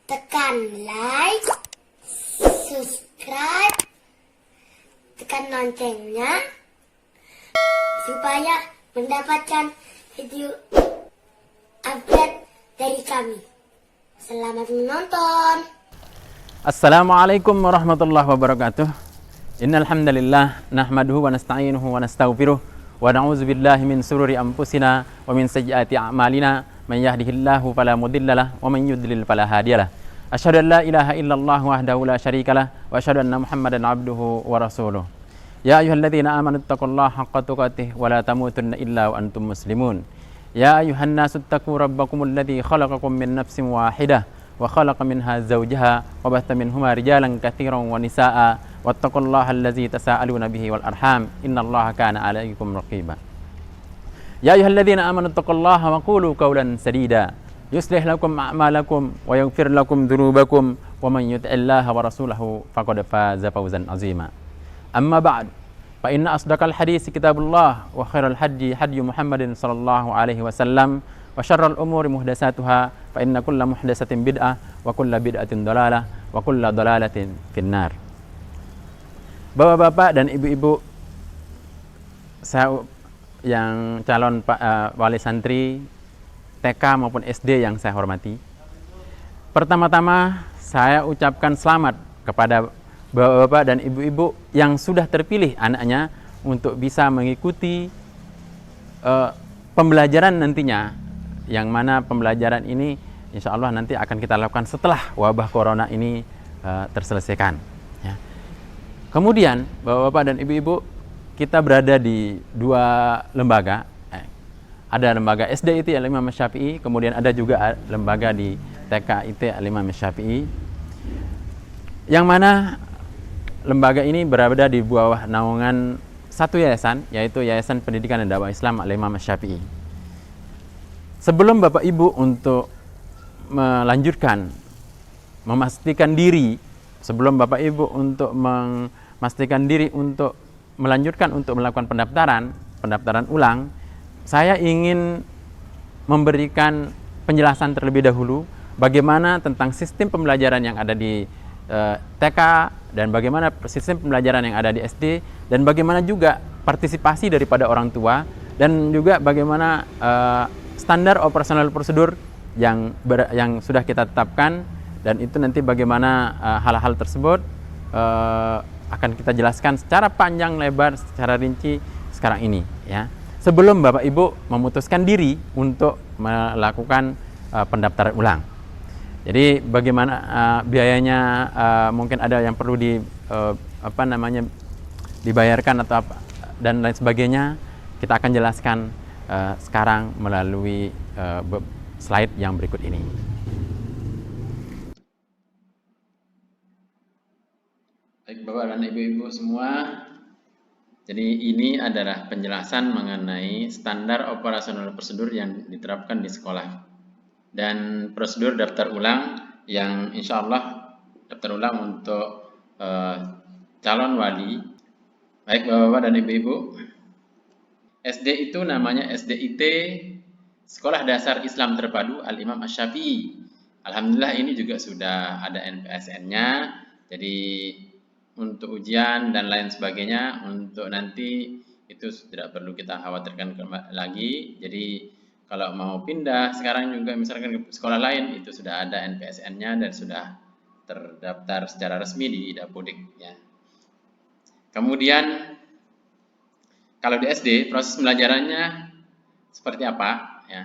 tekan like, subscribe, tekan loncengnya supaya mendapatkan video update dari kami. Selamat menonton. Assalamualaikum warahmatullahi wabarakatuh. Innal hamdalillah nahmaduhu wa nasta'inuhu wa nastaghfiruh wa na'udzu billahi min sururi anfusina wa min sayyiati a'malina may yahdihillahu fala mudhillalah wa man yudlil fala hadiyalah. Asyhadu an la ilaha illallah wahdahu la syarikalah wa asyhadu anna Muhammadan abduhu wa rasuluh. Ya ayyuhalladzina amanu taqullaha haqqa tuqatih wa la tamutunna illa wa antum muslimun. Ya ayyuhan nasu taqu rabbakumul ladzi khalaqakum min nafsin wahidah wa khalaqa minha zawjaha wa batha minhuma rijalan katsiran wa nisaa'a wattaqullaha allazi tasaaluna bihi wal arham innallaha kana 'alaikum raqiba. Ya ayyuhalladzina amanu taqullaha wa qulu qawlan sadida yuslih lakum a'malakum wa yaghfir lakum dhunubakum wa man yuti'illaha wa rasulahu faqad faza fawzan 'azima. Amma ba'd, fa inna asdaqal hadits kitabullah wa khairal hadyi hadyu Muhammadin sallallahu alaihi wasallam wa syarrul umuri muhdatsatuha fa inna kulla muhdatsatin bid'ah wa kulla bid'atin dhalalah wa kulla dhalalatin finnar. Bapak-bapak dan ibu-ibu, saya yang calon wali santri TK maupun SD yang saya hormati, pertama-tama saya ucapkan selamat kepada bapak-bapak dan ibu-ibu yang sudah terpilih anaknya untuk bisa mengikuti pembelajaran nantinya, yang mana pembelajaran ini insya Allah nanti akan kita lakukan setelah wabah corona ini terselesaikan, ya. Kemudian bapak-bapak dan ibu-ibu, kita berada di dua lembaga. Ada lembaga SD itu Al-Imam Syafi'i, kemudian ada juga lembaga di TK IT Al-Imam Syafi'i, yang mana lembaga ini berada di bawah naungan satu yayasan, yaitu Yayasan Pendidikan dan Dakwah Islam Al-Imam Syafi'i. Sebelum Bapak Ibu untuk melanjutkan, memastikan diri, sebelum Bapak Ibu untuk memastikan diri untuk melanjutkan untuk melakukan pendaftaran ulang, saya ingin memberikan penjelasan terlebih dahulu bagaimana tentang sistem pembelajaran yang ada di TK dan bagaimana sistem pembelajaran yang ada di SD, dan bagaimana juga partisipasi daripada orang tua, dan juga bagaimana standar operasional prosedur yang sudah kita tetapkan, dan itu nanti bagaimana hal-hal tersebut akan kita jelaskan secara panjang lebar, secara rinci sekarang ini, ya. Sebelum Bapak Ibu memutuskan diri untuk melakukan pendaftaran ulang. Jadi bagaimana biayanya, mungkin ada yang perlu dibayarkan atau apa dan lain sebagainya, kita akan jelaskan sekarang melalui slide yang berikut ini. Baik Bapak dan Ibu-ibu semua, jadi ini adalah penjelasan mengenai standar operasional prosedur yang diterapkan di sekolah dan prosedur daftar ulang yang insya Allah daftar ulang untuk calon wali. Baik Bapak-bapak dan Ibu-ibu, SD itu namanya SDIT, Sekolah Dasar Islam Terpadu Al-Imam Syafi'i. Alhamdulillah ini juga sudah ada NPSN-nya, jadi untuk ujian dan lain sebagainya untuk nanti itu tidak perlu kita khawatirkan lagi. Jadi kalau mau pindah sekarang juga misalkan ke sekolah lain, itu sudah ada NPSN-nya dan sudah terdaftar secara resmi di Dapodik, ya. Kemudian kalau di SD proses pembelajarannya seperti apa, ya.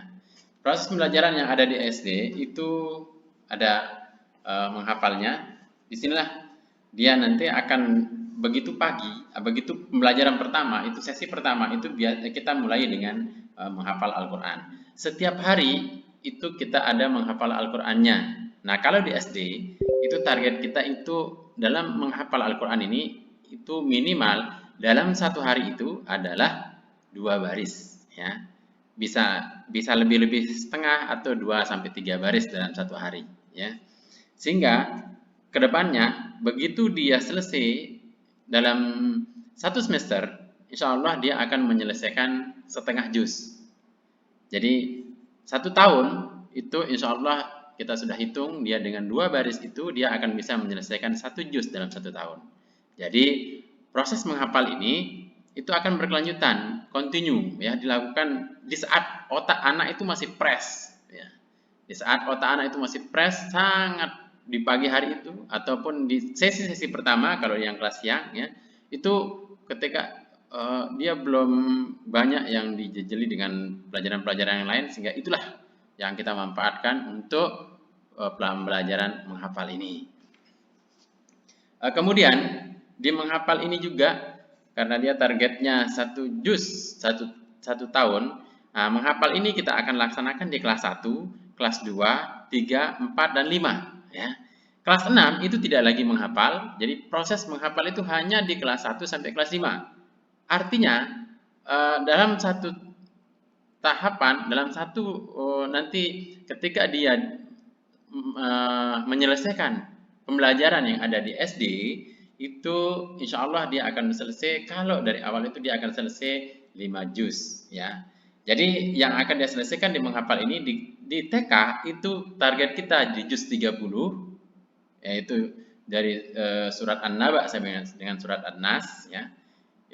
Proses pembelajaran yang ada di SD itu ada menghafalnya. Disinilah dia nanti akan begitu pagi, begitu pembelajaran pertama, itu sesi pertama itu kita mulai dengan menghafal Al-Quran. Setiap hari itu kita ada menghafal Al-Qurannya. Nah kalau di SD itu target kita itu dalam menghafal Al-Quran ini itu minimal dalam satu hari itu adalah 2 baris, ya. Bisa lebih setengah atau 2-3 baris dalam satu hari, ya. Sehingga kedepannya begitu dia selesai dalam satu semester, insya Allah dia akan menyelesaikan setengah juz. Jadi 1 tahun itu insya Allah kita sudah hitung, dia dengan 2 baris itu dia akan bisa menyelesaikan 1 juz dalam 1 tahun. Jadi proses menghafal ini itu akan berkelanjutan, continue ya, dilakukan di saat otak anak itu masih fresh ya. Di saat otak anak itu masih fresh, sangat di pagi hari itu ataupun di sesi-sesi pertama kalau yang kelas siang ya, itu ketika dia belum banyak yang dijejeli dengan pelajaran-pelajaran yang lain, sehingga itulah yang kita manfaatkan untuk pembelajaran menghafal ini. Kemudian di menghafal ini juga karena dia targetnya 1 juz satu tahun. Nah, menghafal ini kita akan laksanakan di kelas 1, kelas 2, 3, 4 dan 5 ya. Kelas 6 itu tidak lagi menghafal. Jadi proses menghafal itu hanya di kelas 1 sampai kelas 5. Artinya dalam satu tahapan, dalam satu nanti ketika dia menyelesaikan pembelajaran yang ada di SD, itu insya Allah dia akan selesai, kalau dari awal itu dia akan selesai 5 juz ya. Jadi yang akan dia selesaikan di menghafal ini di TK itu target kita di juz 30, yaitu dari surat An-Naba sampai dengan surat An-Nas ya.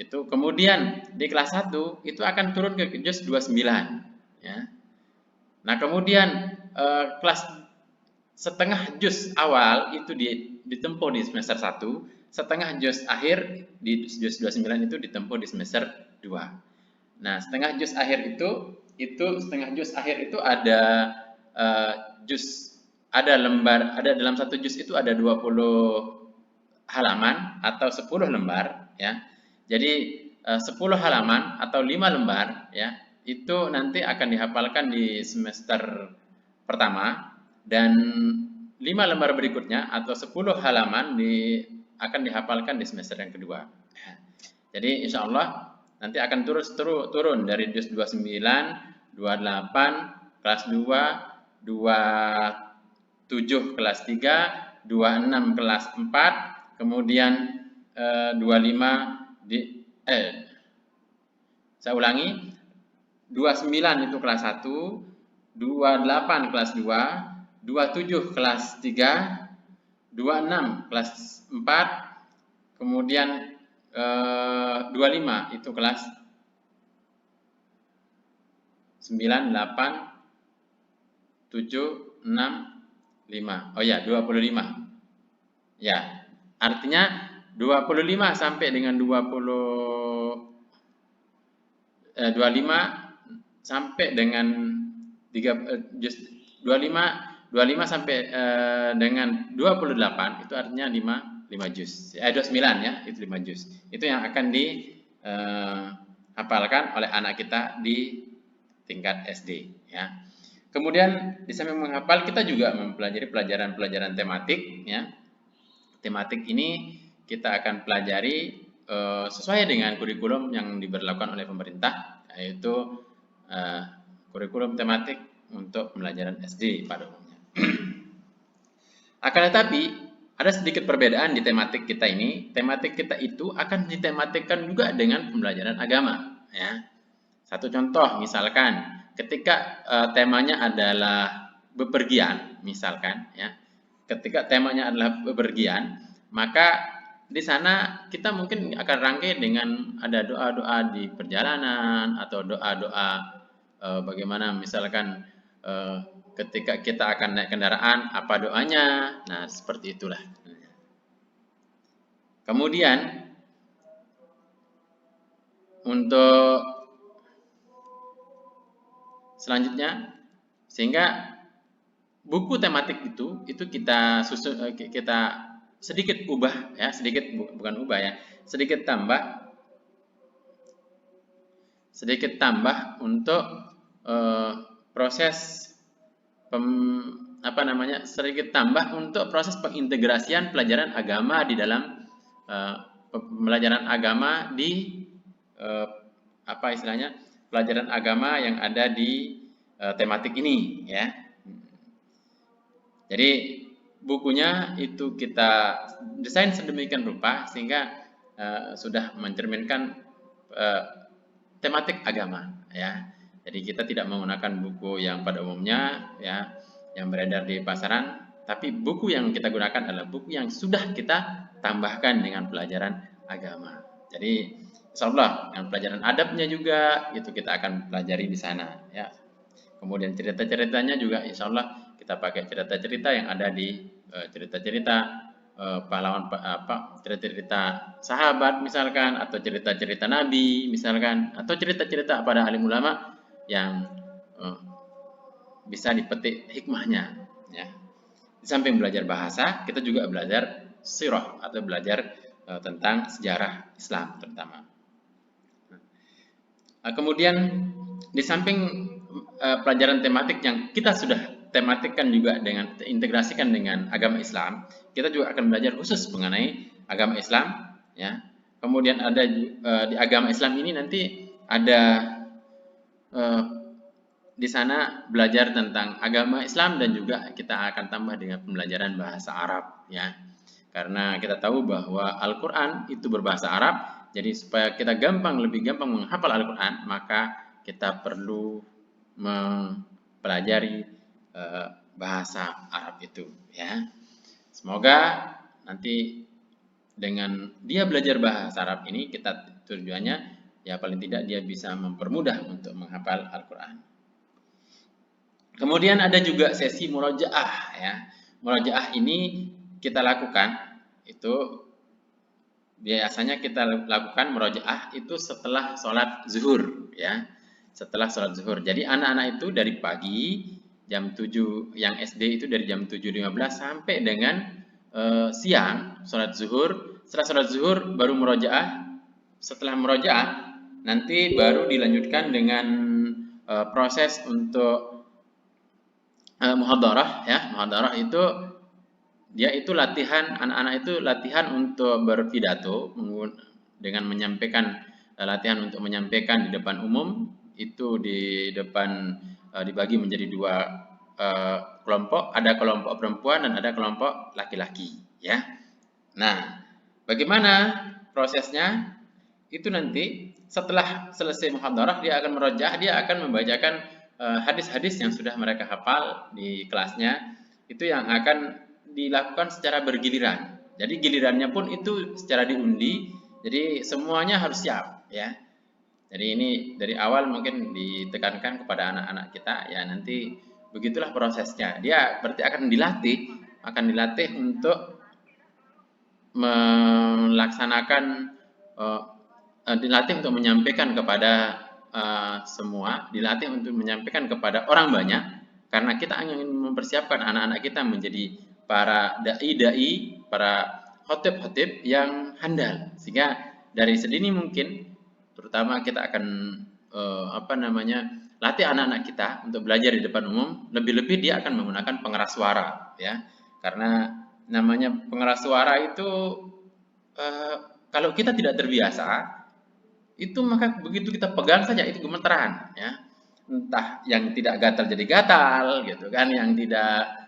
Itu kemudian di kelas 1 itu akan turun ke juz 29 ya. Nah, kemudian kelas setengah juz awal itu ditempuh di semester 1, setengah juz akhir di juz 29 itu ditempuh di semester 2. Nah, setengah juz akhir itu setengah juz akhir itu ada juz, ada lembar, ada dalam satu juz itu ada 20 halaman atau 10 lembar ya. Jadi 10 halaman atau 5 lembar ya, itu nanti akan dihafalkan di semester pertama, dan 5 lembar berikutnya atau 10 halaman akan dihafalkan di semester yang kedua. Jadi insya Allah nanti akan turun dari juz 29, 28 kelas 2, 27 kelas 3, 26 kelas 4, kemudian 25 saya ulangi, 29 itu kelas 1, 28 kelas 2, 27 kelas 3, 26 kelas 4, kemudian 25 itu kelas 9, 8, 7, 6, 5. Oh ya, 25. Ya, artinya 25 sampai dengan 25 sampai dengan 25 sampai dengan 28 itu artinya 5 juz. 29 ya, itu 5 juz. Itu yang akan dihafalkan oleh anak kita di tingkat SD ya. Kemudian di samping menghafal kita juga mempelajari pelajaran-pelajaran tematik ya. Tematik ini kita akan pelajari sesuai dengan kurikulum yang diberlakukan oleh pemerintah, yaitu kurikulum tematik untuk pembelajaran SD pada umumnya. Akan tetapi ada sedikit perbedaan di tematik kita ini. Tematik kita itu akan ditematikkan juga dengan pembelajaran agama ya. Satu contoh misalkan ketika temanya adalah bepergian misalkan ya. Ketika temanya adalah bepergian, maka di sana kita mungkin akan rangkai dengan ada doa-doa di perjalanan atau doa-doa bagaimana misalkan ketika kita akan naik kendaraan apa doanya. Nah, seperti itulah. Kemudian untuk selanjutnya, sehingga buku tematik itu kita sedikit ubah ya, bukan ubah ya, sedikit tambah untuk proses sedikit tambah untuk proses pengintegrasian pelajaran agama di dalam pembelajaran agama di pelajaran agama yang ada di tematik ini ya. Jadi bukunya itu kita desain sedemikian rupa sehingga sudah mencerminkan tematik agama ya. Jadi kita tidak menggunakan buku yang pada umumnya ya, yang beredar di pasaran, tapi buku yang kita gunakan adalah buku yang sudah kita tambahkan dengan pelajaran agama. Jadi insya Allah dengan pelajaran adabnya juga itu kita akan pelajari di sana ya. Kemudian cerita-ceritanya juga insya Allah kita pakai cerita-cerita yang ada di cerita-cerita pahlawan cerita-cerita sahabat misalkan, atau cerita-cerita nabi misalkan, atau cerita-cerita pada alim ulama yang eh, bisa dipetik hikmahnya ya. Di samping belajar bahasa, kita juga belajar sirah atau belajar tentang sejarah Islam terutama. Kemudian di samping pelajaran tematik yang kita sudah tematikkan juga dengan integrasikan dengan agama Islam, kita juga akan belajar khusus mengenai agama Islam ya. Kemudian ada di agama Islam ini nanti ada di sana belajar tentang agama Islam, dan juga kita akan tambah dengan pembelajaran bahasa Arab ya. Karena kita tahu bahwa Al-Qur'an itu berbahasa Arab, jadi supaya kita lebih gampang menghafal Al-Qur'an, maka kita perlu mempelajari bahasa Arab itu ya. Semoga nanti dengan dia belajar bahasa Arab ini, kita tujuannya ya paling tidak dia bisa mempermudah untuk menghafal Al-Qur'an. Kemudian ada juga sesi murojaah ya. Murojaah ini kita lakukan itu biasanya kita lakukan murojaah itu setelah sholat zuhur ya. Setelah sholat zuhur. Jadi anak-anak itu dari pagi jam 7, yang SD itu dari jam 7.15 sampai dengan siang sholat zuhur. Setelah sholat zuhur baru murojaah. Setelah murojaah nanti baru dilanjutkan dengan proses untuk muhadarah ya. Muhadarah itu dia itu latihan, anak-anak itu latihan untuk berpidato dengan menyampaikan latihan untuk menyampaikan di depan umum, itu di depan dibagi menjadi dua kelompok, ada kelompok perempuan dan ada kelompok laki-laki ya. Nah, bagaimana prosesnya? Itu nanti setelah selesai muhadarah dia akan merojaah, dia akan membacakan hadis-hadis yang sudah mereka hafal di kelasnya, itu yang akan dilakukan secara bergiliran. Jadi gilirannya pun itu secara diundi, jadi semuanya harus siap ya. Jadi ini dari awal mungkin ditekankan kepada anak-anak kita ya, nanti begitulah prosesnya. Dia berarti akan dilatih untuk melaksanakan dilatih untuk menyampaikan kepada semua, dilatih untuk menyampaikan kepada orang banyak, karena kita ingin mempersiapkan anak-anak kita menjadi para dai-dai, para khotib-khotib yang handal, sehingga dari sedini mungkin terutama kita akan latih anak-anak kita untuk belajar di depan umum, lebih-lebih dia akan menggunakan pengeras suara ya, karena namanya pengeras suara itu kalau kita tidak terbiasa itu, maka begitu kita pegang saja itu gemeteran ya, entah yang tidak gatal jadi gatal gitu kan, yang tidak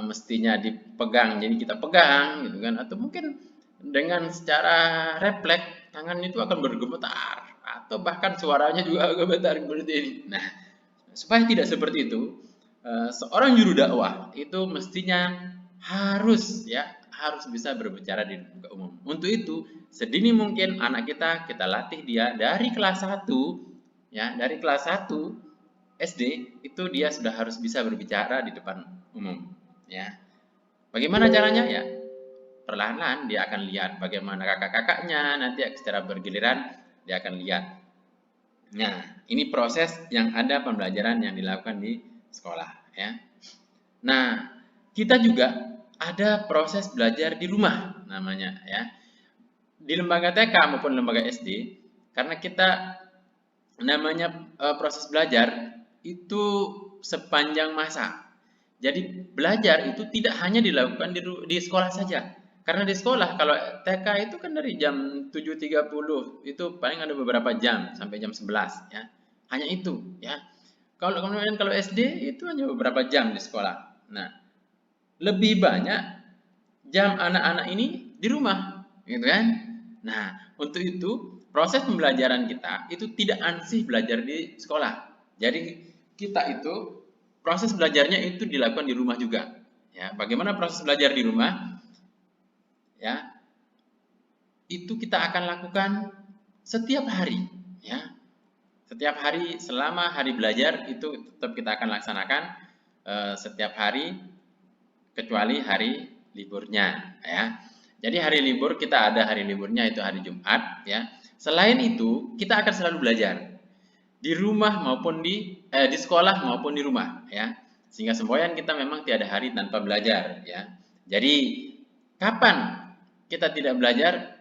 mestinya dipegang jadi kita pegang gitu kan, atau mungkin dengan secara refleks tangan itu akan bergemetar, atau bahkan suaranya juga gemetar seperti ini. Nah, supaya tidak seperti itu, seorang juru dakwah itu mestinya harus bisa berbicara di muka umum. Untuk itu, sedini mungkin anak kita latih dia dari kelas 1 ya, dari kelas 1 SD itu dia sudah harus bisa berbicara di depan umum ya. Bagaimana caranya ya? Perlahan-lahan dia akan lihat bagaimana kakak-kakaknya, nanti secara bergiliran dia akan lihat. Nah, ini proses yang ada pembelajaran yang dilakukan di sekolah ya. Nah, kita juga ada proses belajar di rumah namanya ya. Di lembaga TK maupun lembaga SD, karena kita namanya proses belajar itu sepanjang masa. Jadi belajar itu tidak hanya dilakukan di sekolah saja. Karena di sekolah kalau TK itu kan dari jam 7.30 itu paling ada beberapa jam sampai jam 11 ya. Hanya itu ya. Kalau SD itu hanya beberapa jam di sekolah. Nah, lebih banyak jam anak-anak ini di rumah, gitu kan? Nah, untuk itu proses pembelajaran kita itu tidak ansih belajar di sekolah. Jadi kita itu proses belajarnya itu dilakukan di rumah juga. Ya, bagaimana proses belajar di rumah? Ya, itu kita akan lakukan setiap hari. Ya, setiap hari selama hari belajar itu tetap kita akan laksanakan setiap hari kecuali hari liburnya. Ya, jadi hari libur kita ada hari liburnya itu hari Jumat. Ya, selain itu kita akan selalu belajar di rumah maupun di sekolah maupun di rumah, ya, sehingga semboyan kita memang tiada hari tanpa belajar, ya. Jadi kapan kita tidak belajar?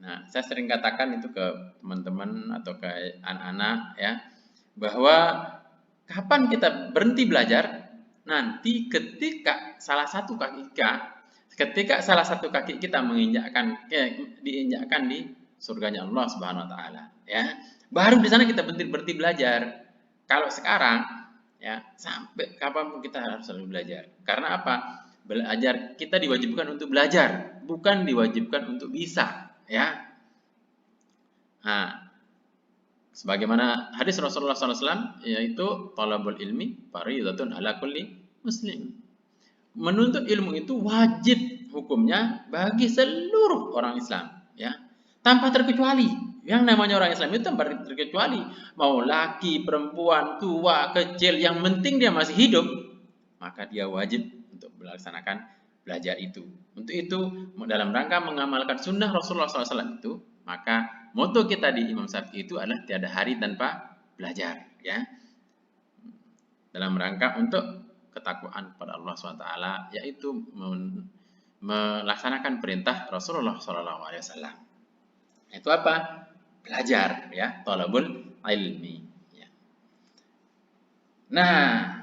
Nah, saya sering katakan itu ke teman-teman atau ke anak-anak, ya, bahwa kapan kita berhenti belajar? Nanti ketika salah satu kaki kita diinjakkan di surganya Allah Subhanahu Wa Taala, ya. Baru di sana kita berhenti belajar. Kalau sekarang, ya, sampai kapanpun kita harus selalu belajar. Karena apa? Belajar, kita diwajibkan untuk belajar, bukan diwajibkan untuk bisa, ya. Nah, sebagaimana hadis Rasulullah SAW, yaitu talabul ilmi fardhatun ala kulli muslim. Menuntut ilmu itu wajib hukumnya bagi seluruh orang Islam, ya, tanpa terkecuali. Yang namanya orang Islam itu tanpa terkecuali, mau laki, perempuan, tua, kecil, yang penting dia masih hidup, maka dia wajib untuk melaksanakan belajar itu. Untuk itu, dalam rangka mengamalkan sunnah Rasulullah SAW itu, maka moto kita di Imam Syafi'i itu adalah tiada hari tanpa belajar, ya. Dalam rangka untuk ketakwaan pada Allah SWT, yaitu melaksanakan perintah Rasulullah SAW. Itu apa? Belajar, ya, talabul ilmi, ya. Nah,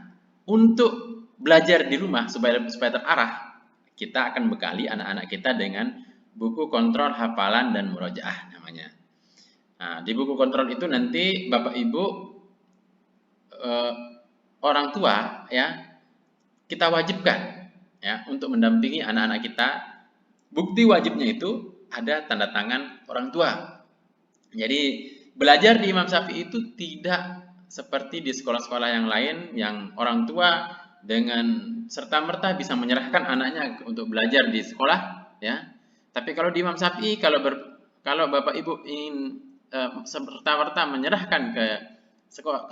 untuk belajar di rumah supaya terarah, kita akan bekali anak-anak kita dengan buku kontrol hafalan dan murojaah namanya. Nah, di buku kontrol itu nanti Bapak Ibu orang tua, ya, kita wajibkan, ya, untuk mendampingi anak-anak kita. Bukti wajibnya itu ada tanda tangan orang tua. Jadi belajar di Imam Syafi'i itu tidak seperti di sekolah-sekolah yang lain yang orang tua dengan serta-merta bisa menyerahkan anaknya untuk belajar di sekolah, ya. Tapi kalau di Imam Syafi'i, kalau Bapak Ibu ingin serta-merta menyerahkan ke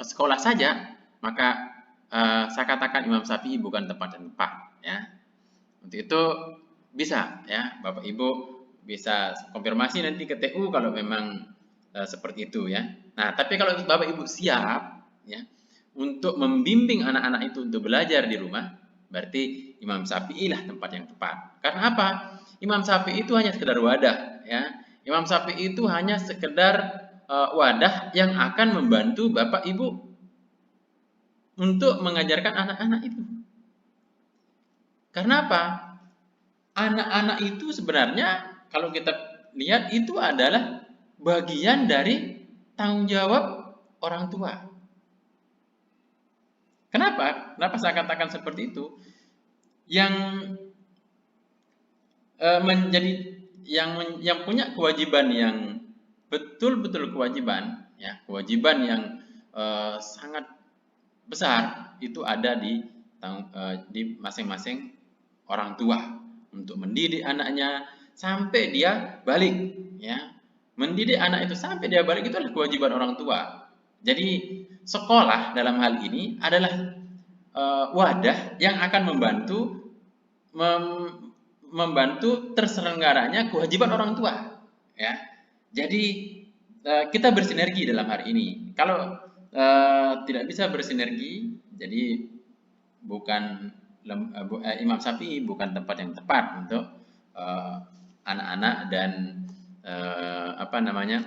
sekolah saja, maka saya katakan Imam Syafi'i bukan tempat yang tepat, ya. Untuk itu bisa, ya, Bapak Ibu bisa konfirmasi nanti ke TU kalau memang seperti itu, ya. Nah, tapi kalau Bapak Ibu siap, ya, untuk membimbing anak-anak itu untuk belajar di rumah, berarti Imam Syafi'i lah tempat yang tepat. Karena apa? Imam Syafi'i itu hanya sekedar wadah, ya. Imam Syafi'i itu hanya sekedar wadah yang akan membantu Bapak Ibu untuk mengajarkan anak-anak itu. Karena apa? Anak-anak itu sebenarnya kalau kita lihat itu adalah bagian dari tanggung jawab orang tua. Kenapa? Kenapa saya katakan seperti itu? Yang yang punya kewajiban yang betul-betul kewajiban, ya, kewajiban yang sangat besar itu ada di masing-masing orang tua untuk mendidik anaknya sampai dia balik, ya. Mendidik anak itu sampai dia balik itu adalah kewajiban orang tua. Jadi sekolah dalam hal ini adalah wadah yang akan membantu terselenggaranya kewajiban orang tua, ya. Jadi kita bersinergi dalam hal ini. Kalau tidak bisa bersinergi, jadi bukan Imam Syafi'i bukan tempat yang tepat untuk anak-anak dan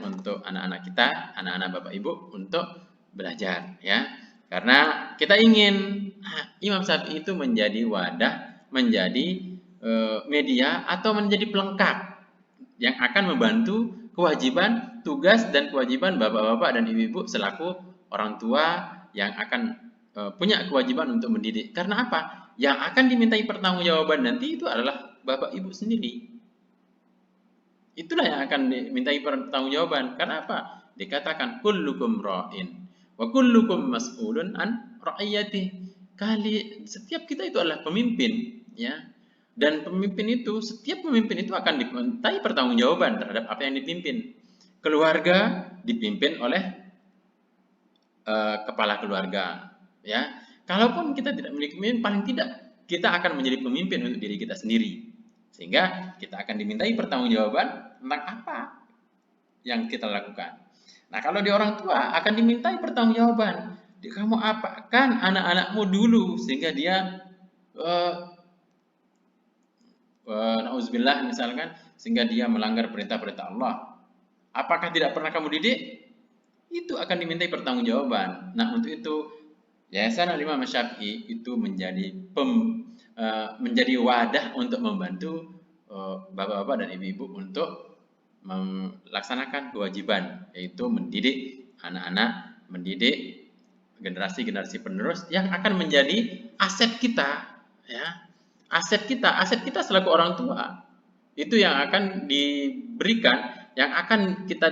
untuk anak-anak kita, anak-anak Bapak Ibu untuk belajar, ya. Karena kita ingin Imam Syafi'i itu menjadi wadah, menjadi media atau menjadi pelengkap yang akan membantu kewajiban, tugas dan kewajiban bapak-bapak dan ibu-ibu selaku orang tua yang akan punya kewajiban untuk mendidik. Karena apa? Yang akan dimintai pertanggungjawaban nanti itu adalah bapak ibu sendiri. Itulah yang akan dimintai pertanggungjawaban. Karena apa? Dikatakan kullukum ra'in wa kullukum mas'ulun an ra'iyati. setiap kita itu adalah pemimpin, ya. Dan setiap pemimpin itu akan dimintai pertanggungjawaban terhadap apa yang dipimpin. Keluarga dipimpin oleh kepala keluarga, ya. Kalaupun kita tidak memiliki pemimpin, paling tidak kita akan menjadi pemimpin untuk diri kita sendiri. Sehingga kita akan dimintai pertanggungjawaban tentang apa yang kita lakukan. Nah, kalau di orang tua akan dimintai pertanggungjawaban. Kamu apakan anak-anakmu dulu sehingga dia nauzubillah misalkan sehingga dia melanggar perintah-perintah Allah. Apakah tidak pernah kamu didik? Itu akan dimintai pertanggungjawaban. Nah, untuk itu Yayasan Al-Imam Syafi'i itu menjadi wadah untuk membantu bapak-bapak dan ibu-ibu untuk melaksanakan kewajiban, yaitu mendidik anak-anak, mendidik generasi-generasi penerus yang akan menjadi aset kita, ya. Aset kita selaku orang tua. Itu yang akan diberikan, yang akan kita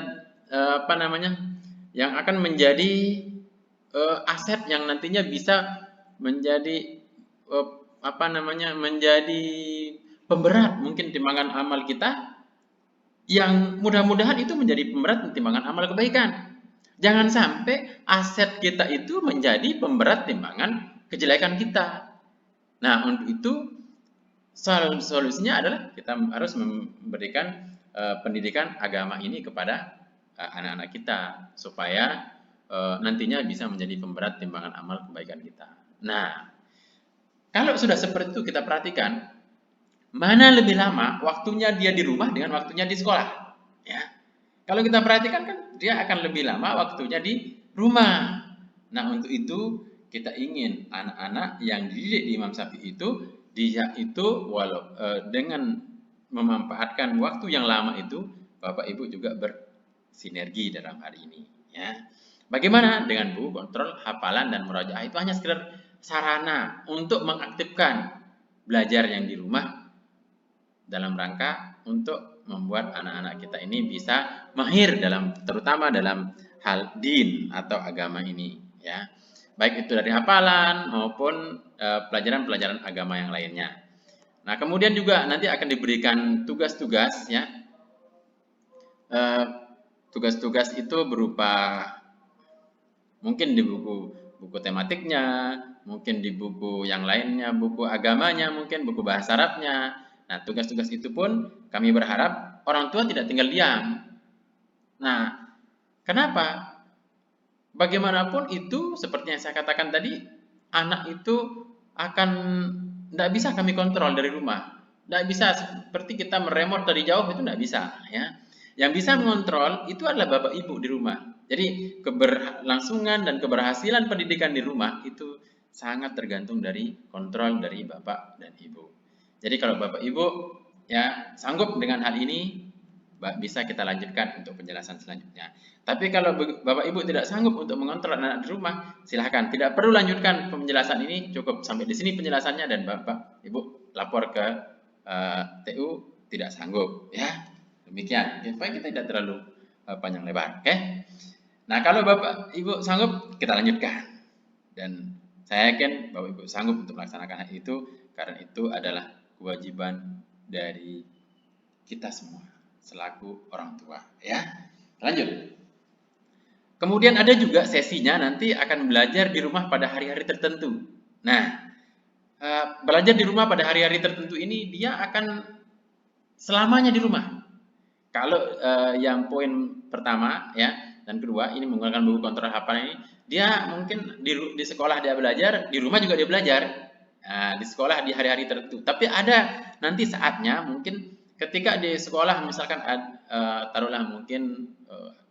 yang akan menjadi aset yang nantinya bisa menjadi menjadi pemberat mungkin timbangan amal kita, yang mudah-mudahan itu menjadi pemberat timbangan amal kebaikan. Jangan sampai aset kita itu menjadi pemberat timbangan kejelekan kita. Nah, untuk itu solusinya adalah kita harus memberikan pendidikan agama ini kepada anak-anak kita supaya nantinya bisa menjadi pemberat timbangan amal kebaikan kita. Nah, kalau sudah seperti itu kita perhatikan mana lebih lama waktunya dia di rumah dengan waktunya di sekolah, ya. Kalau kita perhatikan kan dia akan lebih lama waktunya di rumah. Nah, untuk itu kita ingin anak-anak yang dididik di Imam Syafi'i itu dia itu dengan memanfaatkan waktu yang lama itu, Bapak Ibu juga bersinergi dalam hal ini, ya. Bagaimana dengan buku kontrol hafalan dan murajaah itu hanya sekedar sarana untuk mengaktifkan belajar yang di rumah dalam rangka untuk membuat anak-anak kita ini bisa mahir terutama dalam hal din atau agama ini, ya. Baik itu dari hafalan maupun pelajaran-pelajaran agama yang lainnya. Nah, kemudian juga nanti akan diberikan tugas-tugas, ya. Tugas-tugas itu berupa mungkin di buku tematiknya, mungkin di buku yang lainnya, buku agamanya, mungkin buku bahasa Arabnya. Nah, tugas-tugas itu pun kami berharap orang tua tidak tinggal diam. Nah, kenapa? Bagaimanapun itu, seperti yang saya katakan tadi, anak itu akan tidak bisa kami kontrol dari rumah. Tidak bisa seperti kita meremot dari jauh, itu tidak bisa, ya. Yang bisa mengontrol itu adalah bapak ibu di rumah. Jadi keberlangsungan dan keberhasilan pendidikan di rumah itu sangat tergantung dari kontrol dari bapak dan ibu. Jadi kalau bapak ibu ya sanggup dengan hal ini, bisa kita lanjutkan untuk penjelasan selanjutnya. Tapi kalau bapak ibu tidak sanggup untuk mengontrol anak di rumah, silahkan, tidak perlu lanjutkan penjelasan ini, cukup sampai di sini penjelasannya dan bapak ibu lapor ke TU tidak sanggup, ya. Demikian, supaya kita tidak terlalu panjang lebar, oke? Nah, kalau bapak ibu sanggup, kita lanjutkan. Dan saya yakin bapak ibu sanggup untuk melaksanakan hal itu, karena itu adalah kewajiban dari kita semua selaku orang tua, ya. Lanjut. Kemudian ada juga sesinya nanti akan belajar di rumah pada hari-hari tertentu. Nah, belajar di rumah pada hari-hari tertentu ini dia akan selamanya di rumah. Kalau yang poin pertama, ya, dan kedua ini menggunakan buku kontrol hafalan ini, dia mungkin di sekolah dia belajar, di rumah juga dia belajar. Nah, di sekolah di hari-hari tertentu. Tapi ada nanti saatnya mungkin ketika di sekolah misalkan taruhlah mungkin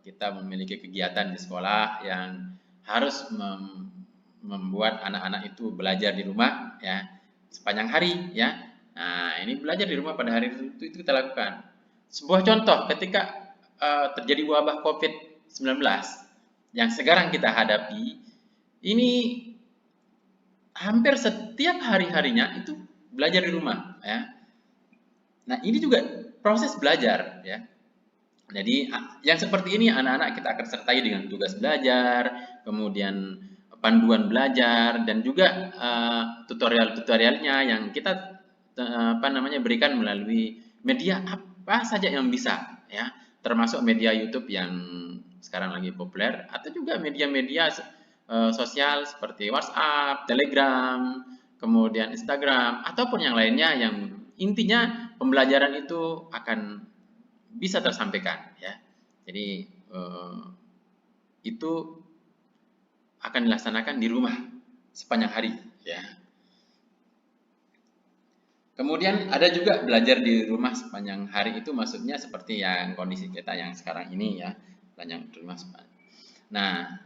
kita memiliki kegiatan di sekolah yang harus membuat anak-anak itu belajar di rumah, ya, sepanjang hari, ya. Nah, ini belajar di rumah pada hari itu kita lakukan. Sebuah contoh ketika terjadi wabah COVID-19 yang sekarang kita hadapi, ini hampir setiap hari-harinya itu belajar di rumah, ya. Nah, ini juga proses belajar, ya. Jadi yang seperti ini anak-anak kita akan sertai dengan tugas belajar, kemudian panduan belajar dan juga tutorial-tutorialnya yang kita berikan melalui media apa saja yang bisa, ya, termasuk media YouTube yang sekarang lagi populer, atau juga media-media sosial seperti WhatsApp, Telegram, kemudian Instagram, ataupun yang lainnya, yang intinya pembelajaran itu akan bisa tersampaikan, ya. Jadi itu akan dilaksanakan di rumah sepanjang hari, ya. Kemudian ada juga belajar di rumah sepanjang hari, itu maksudnya seperti yang kondisi kita yang sekarang ini, ya, belajar di rumah sepanjang. Nah,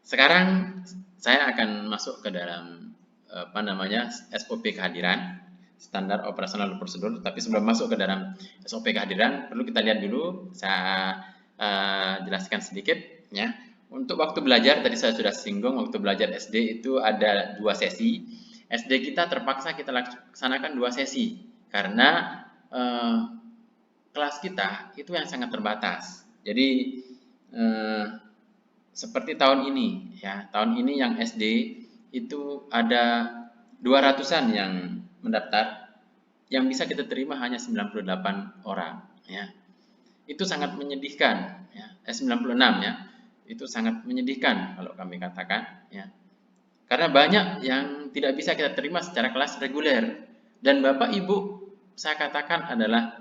sekarang saya akan masuk ke dalam SOP kehadiran, standar operasional prosedur. Tapi sebelum masuk ke dalam SOP kehadiran, perlu kita lihat dulu, saya jelaskan sedikit, ya. Untuk waktu belajar, tadi saya sudah singgung, waktu belajar SD itu ada 2 sesi. SD kita terpaksa kita laksanakan 2 sesi karena kelas kita itu yang sangat terbatas. Jadi seperti tahun ini, ya, tahun ini yang SD itu ada 200-an yang mendaftar, yang bisa kita terima hanya 98 orang, ya. Itu sangat menyedihkan, ya. 96, ya. Itu sangat menyedihkan kalau kami katakan, ya. Karena banyak yang tidak bisa kita terima secara kelas reguler. Dan Bapak Ibu, saya katakan adalah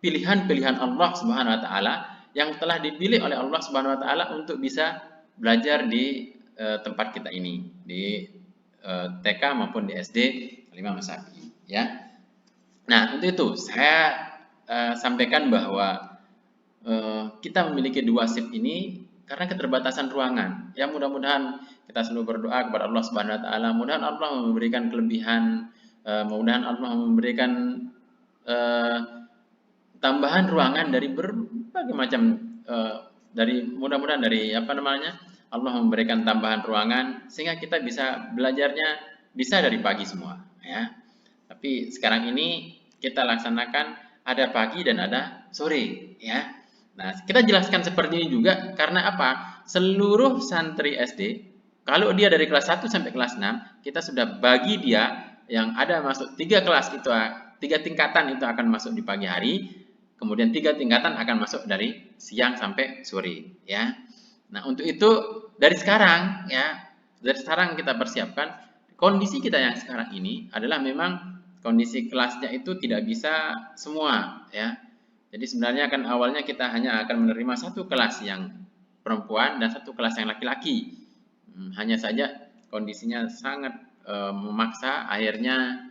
pilihan-pilihan Allah Subhanahu wa taala yang telah dipilih oleh Allah Subhanahu wa taala untuk bisa belajar di tempat kita ini, di TK maupun di SD Imam Syafi'i, ya. Nah, untuk itu saya sampaikan bahwa kita memiliki 2 shift ini karena keterbatasan ruangan. Ya, mudah-mudahan kita selalu berdoa kepada Allah Subhanahu wa taala, mudah-mudahan Allah memberikan kelebihan, mudah-mudahan Allah memberikan tambahan ruangan dari berbagai macam, mudah-mudahan dari Allah memberikan tambahan ruangan sehingga kita bisa belajarnya bisa dari pagi semua, ya. Tapi sekarang ini kita laksanakan ada pagi dan ada sore, ya. Nah, kita jelaskan seperti ini juga karena apa? Seluruh santri SD, kalau dia dari kelas 1 sampai kelas 6, kita sudah bagi dia yang ada masuk 3 kelas itu, 3 tingkatan itu akan masuk di pagi hari, kemudian 3 tingkatan akan masuk dari siang sampai sore, ya. Nah, untuk itu dari sekarang, ya, dari sekarang kita persiapkan. Kondisi kita yang sekarang ini adalah memang kondisi kelasnya itu tidak bisa semua, ya. Jadi sebenarnya kan awalnya kita hanya akan menerima 1 kelas yang perempuan dan 1 kelas yang laki-laki. Hanya saja kondisinya sangat memaksa, akhirnya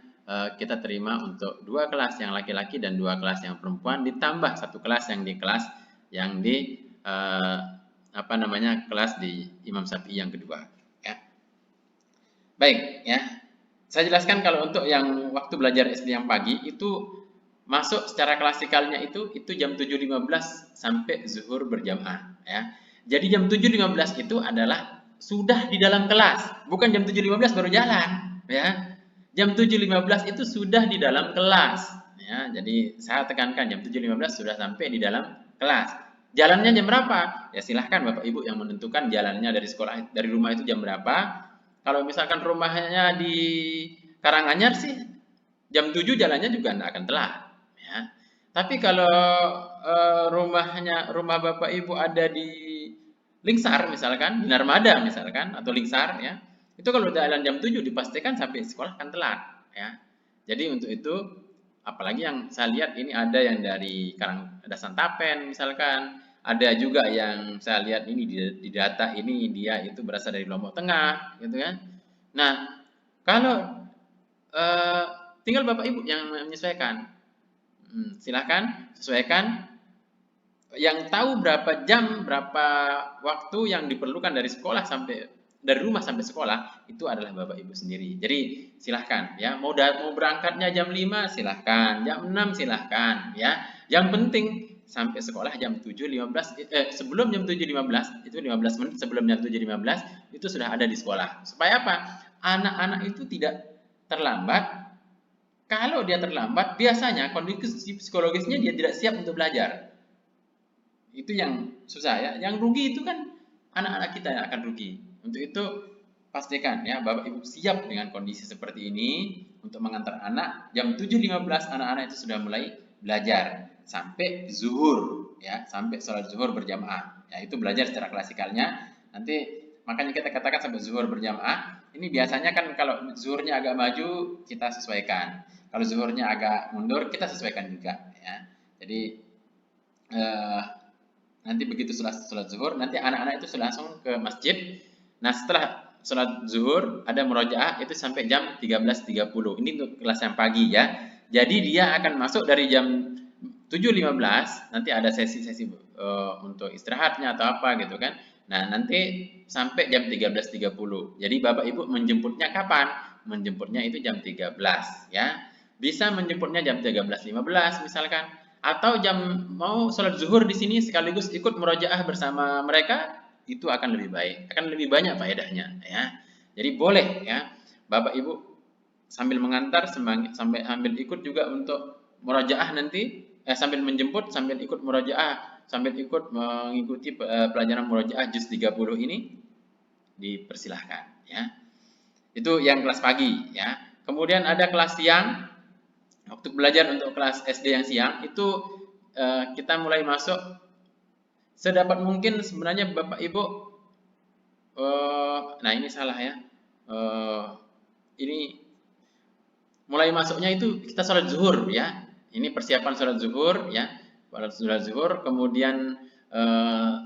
kita terima untuk 2 kelas yang laki-laki dan 2 kelas yang perempuan, ditambah 1 kelas yang di kelas yang di kelas di Imam Syafi'i yang kedua, ya. Baik, ya. Saya jelaskan kalau untuk yang waktu belajar SD yang pagi itu masuk secara klasikalnya itu jam 7.15 sampai zuhur berjamaah, ya. Jadi jam 7.15 itu adalah sudah di dalam kelas, bukan jam 7.15 baru jalan, ya. Jam 7.15 itu sudah di dalam kelas, ya. Jadi saya tekankan jam 7.15 sudah sampai di dalam kelas. Jalannya jam berapa? Ya silahkan Bapak Ibu yang menentukan jalannya dari rumah itu jam berapa. Kalau misalkan rumahnya di Karanganyar sih jam 7 jalannya juga tidak akan telat, ya. Tapi kalau rumah Bapak Ibu ada di Lingsar misalkan, di Narmada misalkan, atau Lingsar, ya. Itu kalau jalan jam 7 dipastikan sampai sekolah akan telat, ya. Jadi untuk itu, apalagi yang saya lihat ini ada yang dari Santapen misalkan, ada juga yang saya lihat ini di data ini dia itu berasal dari Lombok Tengah, gitu kan. Nah, kalau tinggal Bapak Ibu yang menyesuaikan, silahkan sesuaikan. Yang tahu berapa jam, berapa waktu yang diperlukan dari rumah sampai sekolah itu adalah Bapak Ibu sendiri. Jadi silahkan, ya, mau berangkatnya jam 5 silahkan, jam 6 silahkan, ya. Yang penting sampai sekolah jam 7.15, sebelum jam 7.15, itu 15 menit sebelum jam 7.15 itu sudah ada di sekolah. Supaya apa? Anak-anak itu tidak terlambat. Kalau dia terlambat, biasanya kondisi psikologisnya dia tidak siap untuk belajar. Itu yang susah, ya. Yang rugi itu kan anak-anak kita yang akan rugi. Untuk itu pastikan ya Bapak Ibu siap dengan kondisi seperti ini untuk mengantar anak. Jam 7.15 anak-anak itu sudah mulai belajar sampai zuhur ya, sampai sholat zuhur berjamaah. Ya, itu belajar secara klasikalnya. Nanti makanya kita katakan sampai zuhur berjamaah. Ini biasanya kan kalau zuhurnya agak maju kita sesuaikan. Kalau zuhurnya agak mundur kita sesuaikan juga ya. Jadi nanti begitu sholat zuhur, nanti anak-anak itu sudah langsung ke masjid. Nah, setelah sholat zuhur ada murojaah itu sampai jam 13.30. Ini untuk kelas yang pagi ya. Jadi dia akan masuk dari jam 7.15, nanti ada sesi-sesi untuk istirahatnya atau apa gitu kan. Nah, nanti sampai jam 13.30. Jadi Bapak Ibu menjemputnya kapan? Menjemputnya itu jam 13 ya. Bisa menjemputnya jam 13.15 misalkan, atau jam mau sholat zuhur di sini sekaligus ikut murojaah bersama mereka, itu akan lebih baik, akan lebih banyak faedahnya ya. Jadi boleh ya Bapak Ibu sambil mengantar sambil ikut juga untuk murojaah nanti, sambil menjemput sambil ikut murojaah, sambil ikut mengikuti pelajaran murojaah juz 30 ini dipersilahkan ya. Itu yang kelas pagi ya. Kemudian ada kelas siang. Waktu belajar untuk kelas SD yang siang itu kita mulai masuk sedapat mungkin sebenarnya Bapak Ibu, nah ini salah ya, ini mulai masuknya itu kita sholat zuhur ya, ini persiapan sholat zuhur ya, sholat zuhur kemudian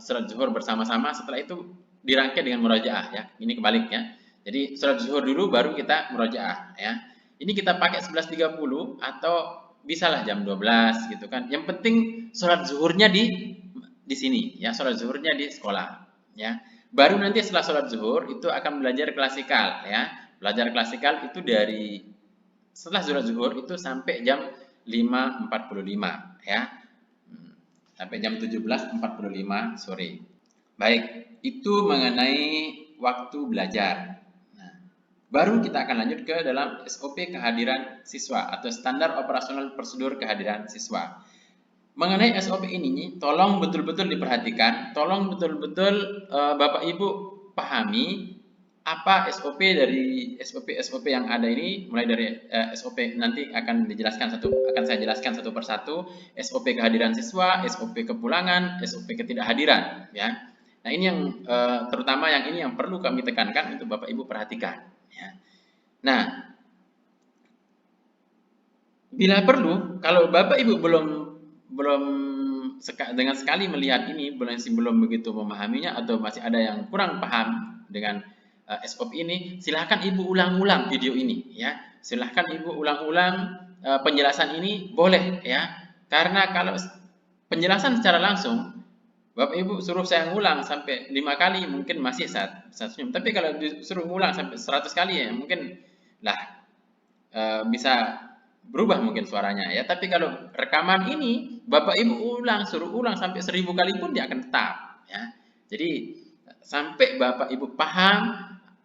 sholat zuhur bersama-sama, setelah itu dirangkai dengan murojaah ya, ini kebalik ya. Jadi sholat zuhur dulu baru kita murojaah ya. Ini kita pakai 11.30 atau bisalah jam 12 gitu kan. Yang penting sholat zuhurnya di sini ya, sholat zuhurnya di sekolah ya. Baru nanti setelah sholat zuhur itu akan belajar klasikal ya. Belajar klasikal itu dari setelah sholat zuhur itu sampai jam 5.45 ya. Sampai jam 17.45 sore. Baik, itu mengenai waktu belajar. Baru kita akan lanjut ke dalam SOP kehadiran siswa atau standar operasional prosedur kehadiran siswa. Mengenai SOP ini, tolong betul-betul diperhatikan, tolong betul-betul Bapak Ibu pahami apa SOP dari SOP yang ada ini, mulai dari SOP nanti akan saya jelaskan satu persatu, SOP kehadiran siswa, SOP kepulangan, SOP ketidakhadiran, ya. Nah, ini yang terutama yang ini yang perlu kami tekankan untuk Bapak Ibu perhatikan. Ya. Nah, bila perlu, kalau Bapak Ibu belum dengan sekali melihat ini, belum begitu memahaminya atau masih ada yang kurang paham dengan SOP ini, silahkan Ibu ulang-ulang video ini, ya. Silahkan Ibu ulang-ulang penjelasan ini, boleh, ya. Karena kalau penjelasan secara langsung, Bapak Ibu suruh saya ngulang sampai 5 kali mungkin masih saat senyum. Tapi kalau disuruh ngulang sampai 100 kali ya mungkin lah bisa berubah mungkin suaranya ya. Tapi kalau rekaman ini Bapak Ibu suruh ulang sampai 1000 kali pun dia akan tetap ya. Jadi sampai Bapak Ibu paham,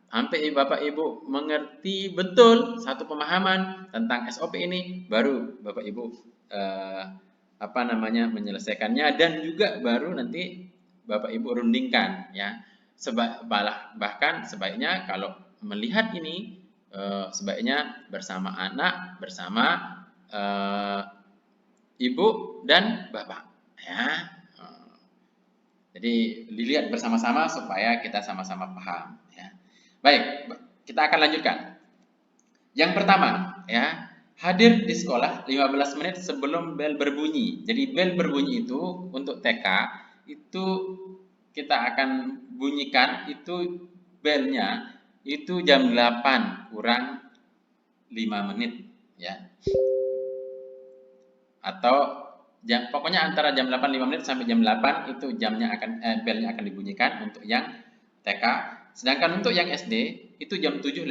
sampai Bapak Ibu mengerti betul satu pemahaman tentang SOP ini, baru Bapak Ibu menyelesaikannya, dan juga baru nanti Bapak Ibu rundingkan ya. Bahkan sebaiknya kalau melihat ini sebaiknya bersama anak, bersama ibu dan bapak ya. Jadi dilihat bersama-sama supaya kita sama-sama paham ya. Baik, kita akan lanjutkan. Yang pertama ya, hadir di sekolah 15 menit sebelum bel berbunyi. Jadi bel berbunyi itu untuk TK itu kita akan bunyikan itu belnya itu jam 8 kurang 5 menit ya. Atau pokoknya antara jam 8 5 menit sampai jam 8 itu belnya akan dibunyikan untuk yang TK. Sedangkan untuk yang SD itu jam 7:10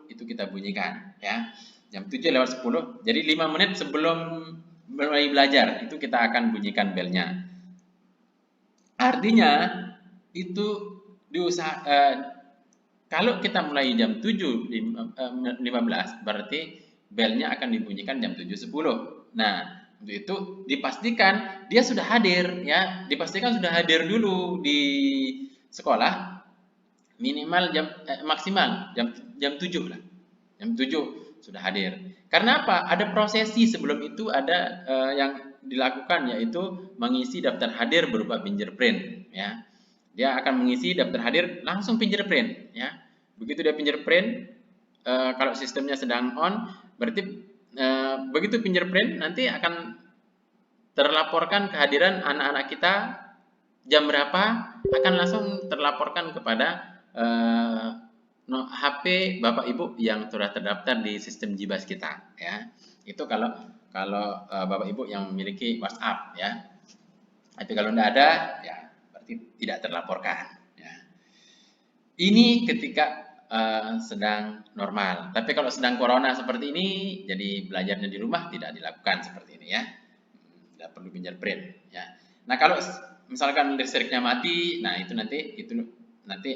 itu kita bunyikan ya. Jam 7:10. Jadi 5 menit sebelum mulai belajar itu kita akan bunyikan belnya. Artinya itu kalau kita mulai jam 7.15 berarti belnya akan dibunyikan jam 7.10. Nah, untuk itu dipastikan dia sudah hadir ya, dipastikan sudah hadir dulu di sekolah minimal maksimal jam 7 lah. Jam 7 sudah hadir. Karena apa? Ada prosesi sebelum itu, ada yang dilakukan, yaitu mengisi daftar hadir berupa fingerprint, ya. Dia akan mengisi daftar hadir langsung fingerprint, ya. Begitu dia fingerprint, kalau sistemnya sedang on, berarti begitu fingerprint nanti akan terlaporkan kehadiran anak-anak kita jam berapa, akan langsung terlaporkan kepada HP Bapak Ibu yang sudah terdaftar di sistem Jibas kita, ya. Itu kalau Bapak Ibu yang memiliki WhatsApp, ya. Tapi kalau tidak ada, ya berarti tidak terlaporkan, ya. Ini ketika sedang normal. Tapi kalau sedang corona seperti ini, jadi belajarnya di rumah tidak dilakukan seperti ini, ya. Tidak perlu fingerprint, ya. Nah, kalau misalkan listriknya mati, nah itu nanti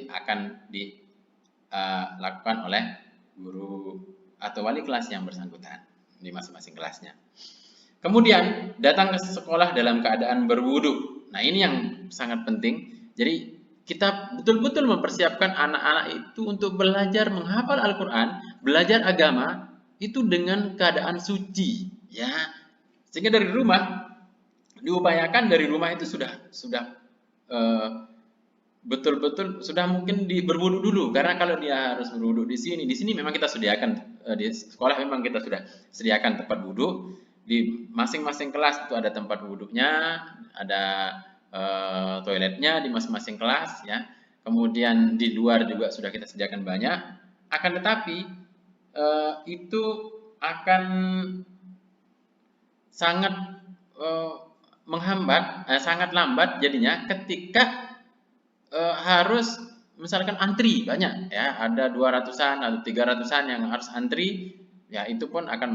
akan dilakukan oleh guru atau wali kelas yang bersangkutan di masing-masing kelasnya. Kemudian datang ke sekolah dalam keadaan berwudu. Nah, ini yang sangat penting. Jadi kita betul-betul mempersiapkan anak-anak itu untuk belajar menghafal Al-Quran, belajar agama itu dengan keadaan suci, ya. Sehingga dari rumah diupayakan, dari rumah itu sudah betul-betul sudah mungkin berwudu dulu, karena kalau dia harus berwudu di sini memang kita sediakan, di sekolah memang kita sudah sediakan tempat wudu. Di masing-masing kelas itu ada tempat wudunya, ada toiletnya di masing-masing kelas, ya. Kemudian di luar juga sudah kita sediakan banyak. Akan tetapi itu akan sangat menghambat, sangat lambat jadinya ketika harus misalkan antri banyak, ya, ada 200-an atau 300-an yang harus antri, ya, itu pun akan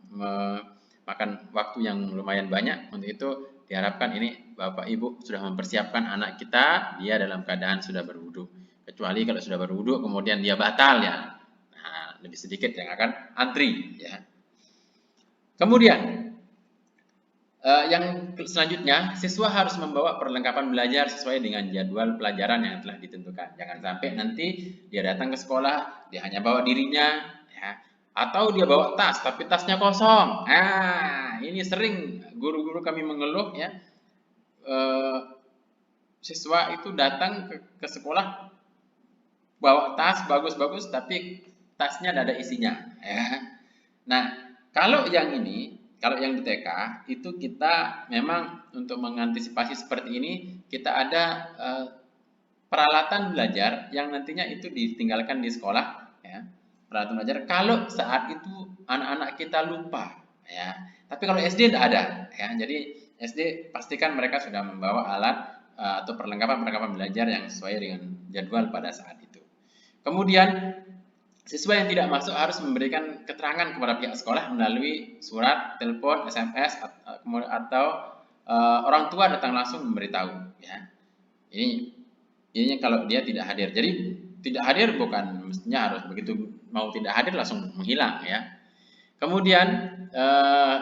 memakan waktu yang lumayan banyak. Untuk itu diharapkan ini Bapak Ibu sudah mempersiapkan anak kita, dia dalam keadaan sudah berwudu. Kecuali kalau sudah berwudu kemudian dia batal, ya, nah, lebih sedikit yang akan antri, ya. Kemudian yang selanjutnya, siswa harus membawa perlengkapan belajar sesuai dengan jadwal pelajaran yang telah ditentukan. Jangan sampai nanti dia datang ke sekolah, dia hanya bawa dirinya, ya, atau dia bawa tas, tapi tasnya kosong. Nah, ini sering guru-guru kami mengeluh, ya. Siswa itu datang ke sekolah bawa tas bagus-bagus, tapi tasnya tidak ada isinya, ya. Nah, kalau yang di TK itu kita memang untuk mengantisipasi seperti ini, kita ada peralatan belajar yang nantinya itu ditinggalkan di sekolah, ya. Peralatan belajar kalau saat itu anak-anak kita lupa, ya. Tapi kalau SD tidak ada, ya. Jadi SD pastikan mereka sudah membawa alat atau perlengkapan belajar yang sesuai dengan jadwal pada saat itu. Kemudian siswa yang tidak masuk harus memberikan keterangan kepada pihak sekolah melalui surat, telepon, SMS, atau orang tua datang langsung memberitahu, ya. Ini kalau dia tidak hadir. Jadi tidak hadir bukan mestinya harus begitu mau tidak hadir langsung menghilang, ya. Kemudian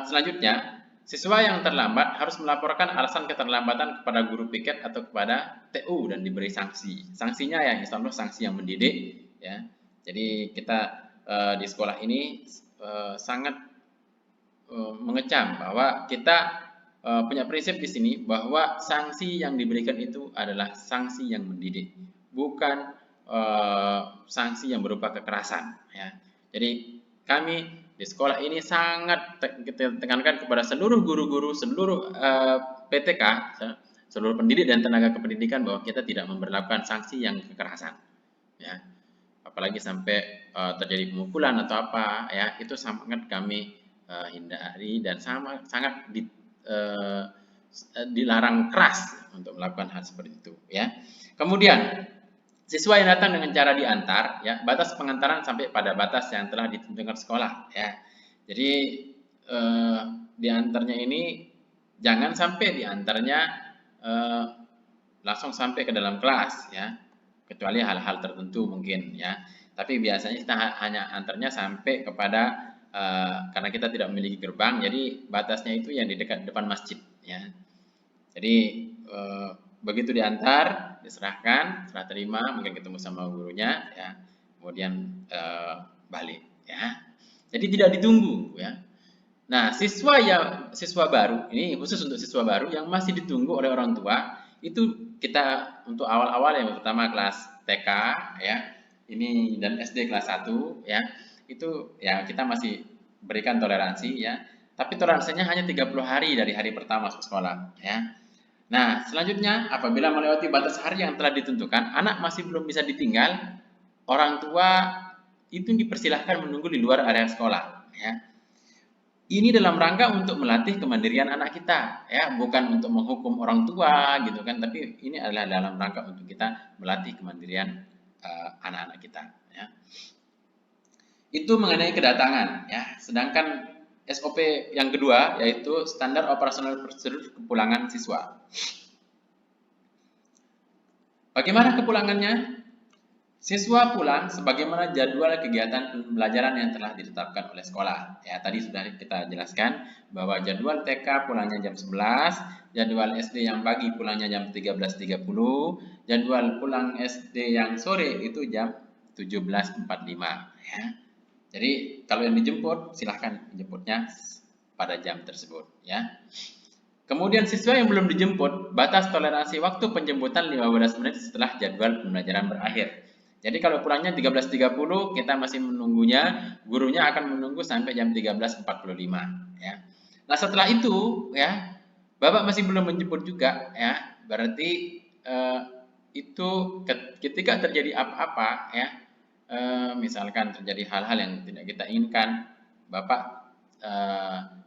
selanjutnya, siswa yang terlambat harus melaporkan alasan keterlambatan kepada guru piket atau kepada TU dan diberi sanksi. Sanksinya ya insya Allah sanksi yang mendidik, ya. Jadi kita di sekolah ini sangat mengecam bahwa kita punya prinsip di sini bahwa sanksi yang diberikan itu adalah sanksi yang mendidik, bukan sanksi yang berupa kekerasan, ya. Jadi kami di sekolah ini sangat kita tekankan kepada seluruh guru-guru, seluruh PTK, seluruh pendidik dan tenaga kependidikan bahwa kita tidak memberlakukan sanksi yang kekerasan, ya. Apalagi sampai terjadi pemukulan atau apa, ya, itu sangat kami hindari dan sangat dilarang keras untuk melakukan hal seperti itu, ya. Kemudian siswa yang datang dengan cara diantar, ya, batas pengantaran sampai pada batas yang telah ditentukan sekolah, ya. Jadi diantarnya ini jangan sampai diantarnya langsung sampai ke dalam kelas, ya, kecuali hal-hal tertentu mungkin, ya. Tapi biasanya kita hanya antarnya sampai kepada karena kita tidak memiliki gerbang, jadi batasnya itu yang di dekat depan masjid, ya. Jadi begitu diantar, diserahkan, serah terima, mungkin ketemu sama gurunya, ya, kemudian balik, ya. Jadi tidak ditunggu, ya. Nah, siswa baru ini khusus untuk siswa baru yang masih ditunggu oleh orang tua itu kita untuk awal-awal yang pertama kelas TK, ya, ini dan SD kelas 1, ya, itu ya kita masih berikan toleransi, ya, tapi toleransinya hanya 30 hari dari hari pertama masuk sekolah, ya. Nah, selanjutnya apabila melewati batas hari yang telah ditentukan, anak masih belum bisa ditinggal, orang tua itu dipersilahkan menunggu di luar area sekolah, ya. Ini dalam rangka untuk melatih kemandirian anak kita, ya, bukan untuk menghukum orang tua gitu kan, tapi ini adalah dalam rangka untuk kita melatih kemandirian anak-anak kita, ya. Itu mengenai kedatangan, ya. Sedangkan SOP yang kedua yaitu standar operasional prosedur kepulangan siswa. Bagaimana kepulangannya? Siswa pulang sebagaimana jadwal kegiatan pembelajaran yang telah ditetapkan oleh sekolah. Ya, tadi sudah kita jelaskan bahwa jadwal TK pulangnya jam 11, jadwal SD yang pagi pulangnya jam 13.30, jadwal pulang SD yang sore itu jam 17.45, ya. Jadi kalau yang dijemput silahkan jemputnya pada jam tersebut, ya. Kemudian siswa yang belum dijemput, batas toleransi waktu penjemputan 15 menit setelah jadwal pembelajaran berakhir. Jadi kalau pulangnya 13.30, kita masih menunggunya, gurunya akan menunggu sampai jam 13.45, ya. Nah, setelah itu, ya, Bapak masih belum menjemput juga, ya. Berarti itu ketika terjadi apa-apa, ya, misalkan terjadi hal-hal yang tidak kita inginkan, Bapak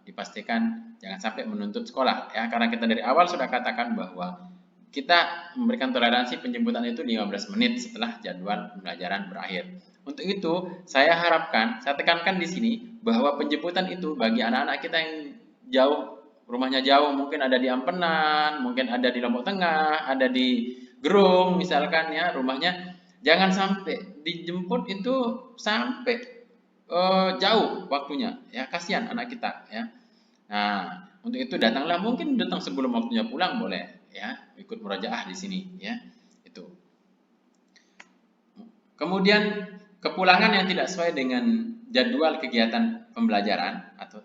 dipastikan jangan sampai menuntut sekolah, ya, karena kita dari awal sudah katakan bahwa kita memberikan toleransi penjemputan itu 15 menit setelah jadwal pembelajaran berakhir. Untuk itu, saya harapkan, saya tekankan di sini bahwa penjemputan itu bagi anak-anak kita yang jauh, rumahnya jauh, mungkin ada di Ampenan, mungkin ada di Lombok Tengah, ada di Gerung misalkan, ya, rumahnya, jangan sampai dijemput itu sampai jauh waktunya, ya, kasihan anak kita, ya. Nah, untuk itu datanglah, mungkin datang sebelum waktunya pulang boleh, ya, ikut murojaah di sini, ya, itu. Kemudian kepulangan yang tidak sesuai dengan jadwal kegiatan pembelajaran atau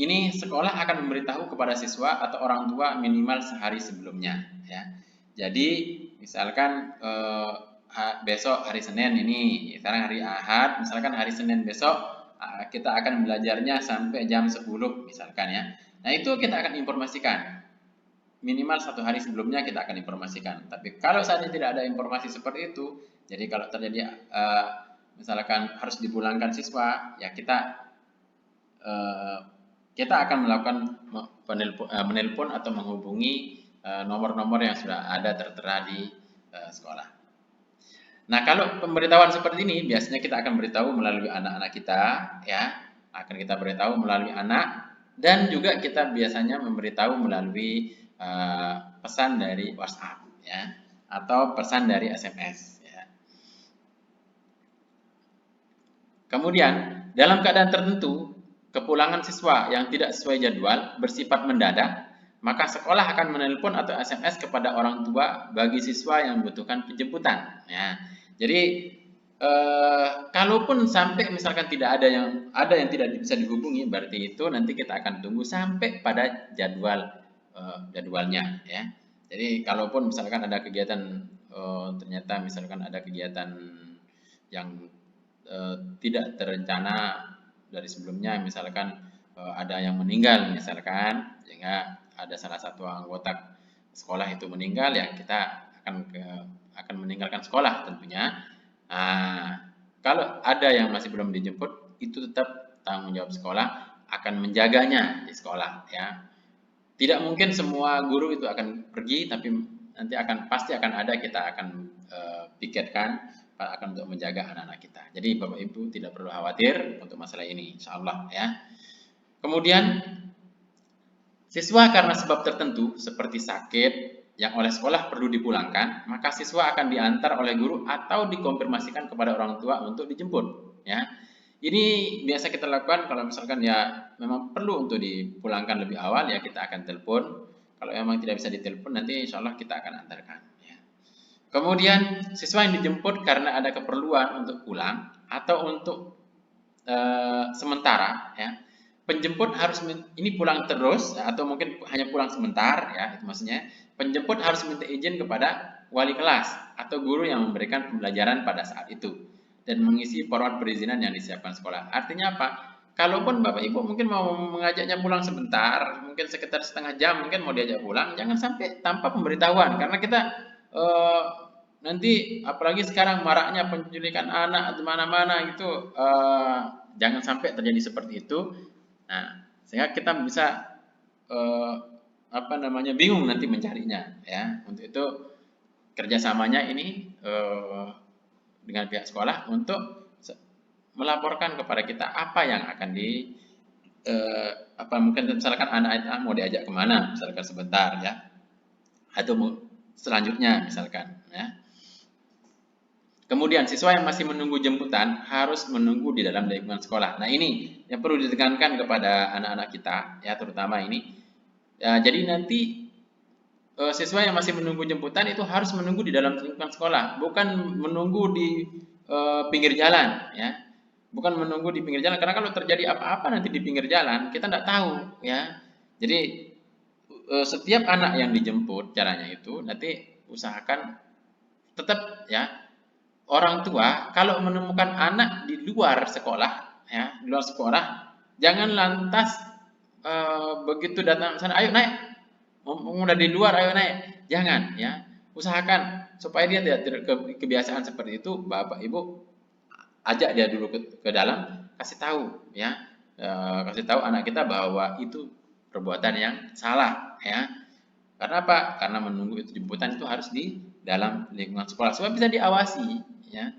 ini sekolah akan memberitahu kepada siswa atau orang tua minimal sehari sebelumnya, ya. Jadi misalkan besok hari Senin ini, sekarang hari Ahad, misalkan hari Senin besok kita akan belajarnya sampai jam 10 misalkan, ya. Nah, itu kita akan informasikan. Minimal 1 hari sebelumnya kita akan informasikan. Tapi kalau saat ini tidak ada informasi seperti itu, jadi kalau terjadi misalkan harus dipulangkan siswa, ya kita akan melakukan menelpon atau menghubungi nomor-nomor yang sudah ada tertera di sekolah. Nah, kalau pemberitahuan seperti ini biasanya kita akan beritahu melalui anak-anak kita, ya, akan kita beritahu melalui anak, dan juga kita biasanya memberitahu melalui pesan dari WhatsApp, ya, atau pesan dari SMS, ya. Kemudian dalam keadaan tertentu kepulangan siswa yang tidak sesuai jadwal bersifat mendadak, maka sekolah akan menelpon atau SMS kepada orang tua bagi siswa yang membutuhkan penjemputan, ya. Jadi kalaupun sampai misalkan tidak ada yang tidak bisa dihubungi, berarti itu nanti kita akan tunggu sampai pada jadwalnya, ya. Jadi kalaupun misalkan ada kegiatan ternyata misalkan ada kegiatan yang tidak terencana dari sebelumnya, misalkan ada yang meninggal misalkan, sehingga ada salah satu anggota sekolah itu meninggal, ya, kita akan meninggalkan sekolah tentunya. Nah, kalau ada yang masih belum dijemput, itu tetap tanggung jawab sekolah akan menjaganya di sekolah, ya. Tidak mungkin semua guru itu akan pergi, tapi nanti pasti akan ada, kita akan pikirkan akan untuk menjaga anak-anak kita. Jadi Bapak Ibu tidak perlu khawatir untuk masalah ini, insya Allah, ya. Kemudian siswa karena sebab tertentu seperti sakit yang oleh sekolah perlu dipulangkan, maka siswa akan diantar oleh guru atau dikonfirmasikan kepada orang tua untuk dijemput, ya. Ini biasa kita lakukan kalau misalkan ya memang perlu untuk dipulangkan lebih awal, ya kita akan telepon. Kalau memang tidak bisa ditelepon, nanti insya Allah kita akan antarkan. Ya. Kemudian siswa yang dijemput karena ada keperluan untuk pulang atau untuk sementara, ya, penjemput harus ini pulang terus atau mungkin hanya pulang sebentar, ya, itu maksudnya. Penjemput harus minta izin kepada wali kelas atau guru yang memberikan pembelajaran pada saat itu dan mengisi format perizinan yang disiapkan sekolah. Artinya apa? Kalaupun Bapak Ibu mungkin mau mengajaknya pulang sebentar, mungkin sekitar setengah jam, mungkin mau diajak pulang, jangan sampai tanpa pemberitahuan, karena kita eh, nanti apalagi sekarang maraknya penculikan anak di mana-mana gitu, jangan sampai terjadi seperti itu. Nah, sehingga kita bisa bingung nanti mencarinya, ya. Untuk itu kerjasamanya ini dengan pihak sekolah untuk melaporkan kepada kita apa yang akan mungkin misalkan anak mau diajak kemana, misalkan sebentar, ya, atau selanjutnya misalkan, ya. Kemudian siswa yang masih menunggu jemputan harus menunggu di dalam lingkungan sekolah. Nah, ini yang perlu ditekankan kepada anak-anak kita, ya, terutama ini. Ya, jadi nanti siswa yang masih menunggu jemputan itu harus menunggu di dalam lingkungan sekolah, bukan menunggu di pinggir jalan, ya. Bukan menunggu di pinggir jalan, karena kalau terjadi apa-apa nanti di pinggir jalan, kita tidak tahu, ya. Jadi setiap anak yang dijemput caranya itu nanti usahakan tetap, ya, orang tua kalau menemukan anak di luar sekolah, ya, di luar sekolah, jangan lantas begitu datang sana, ayo naik, udah di luar, ayo naik, jangan, ya. Usahakan supaya dia tidak kebiasaan seperti itu, Bapak Ibu ajak dia dulu ke dalam, kasih tahu, ya, kasih tahu anak kita bahwa itu perbuatan yang salah, ya. Karena apa? Karena menunggu itu jemputan itu harus di dalam lingkungan sekolah supaya bisa diawasi, ya.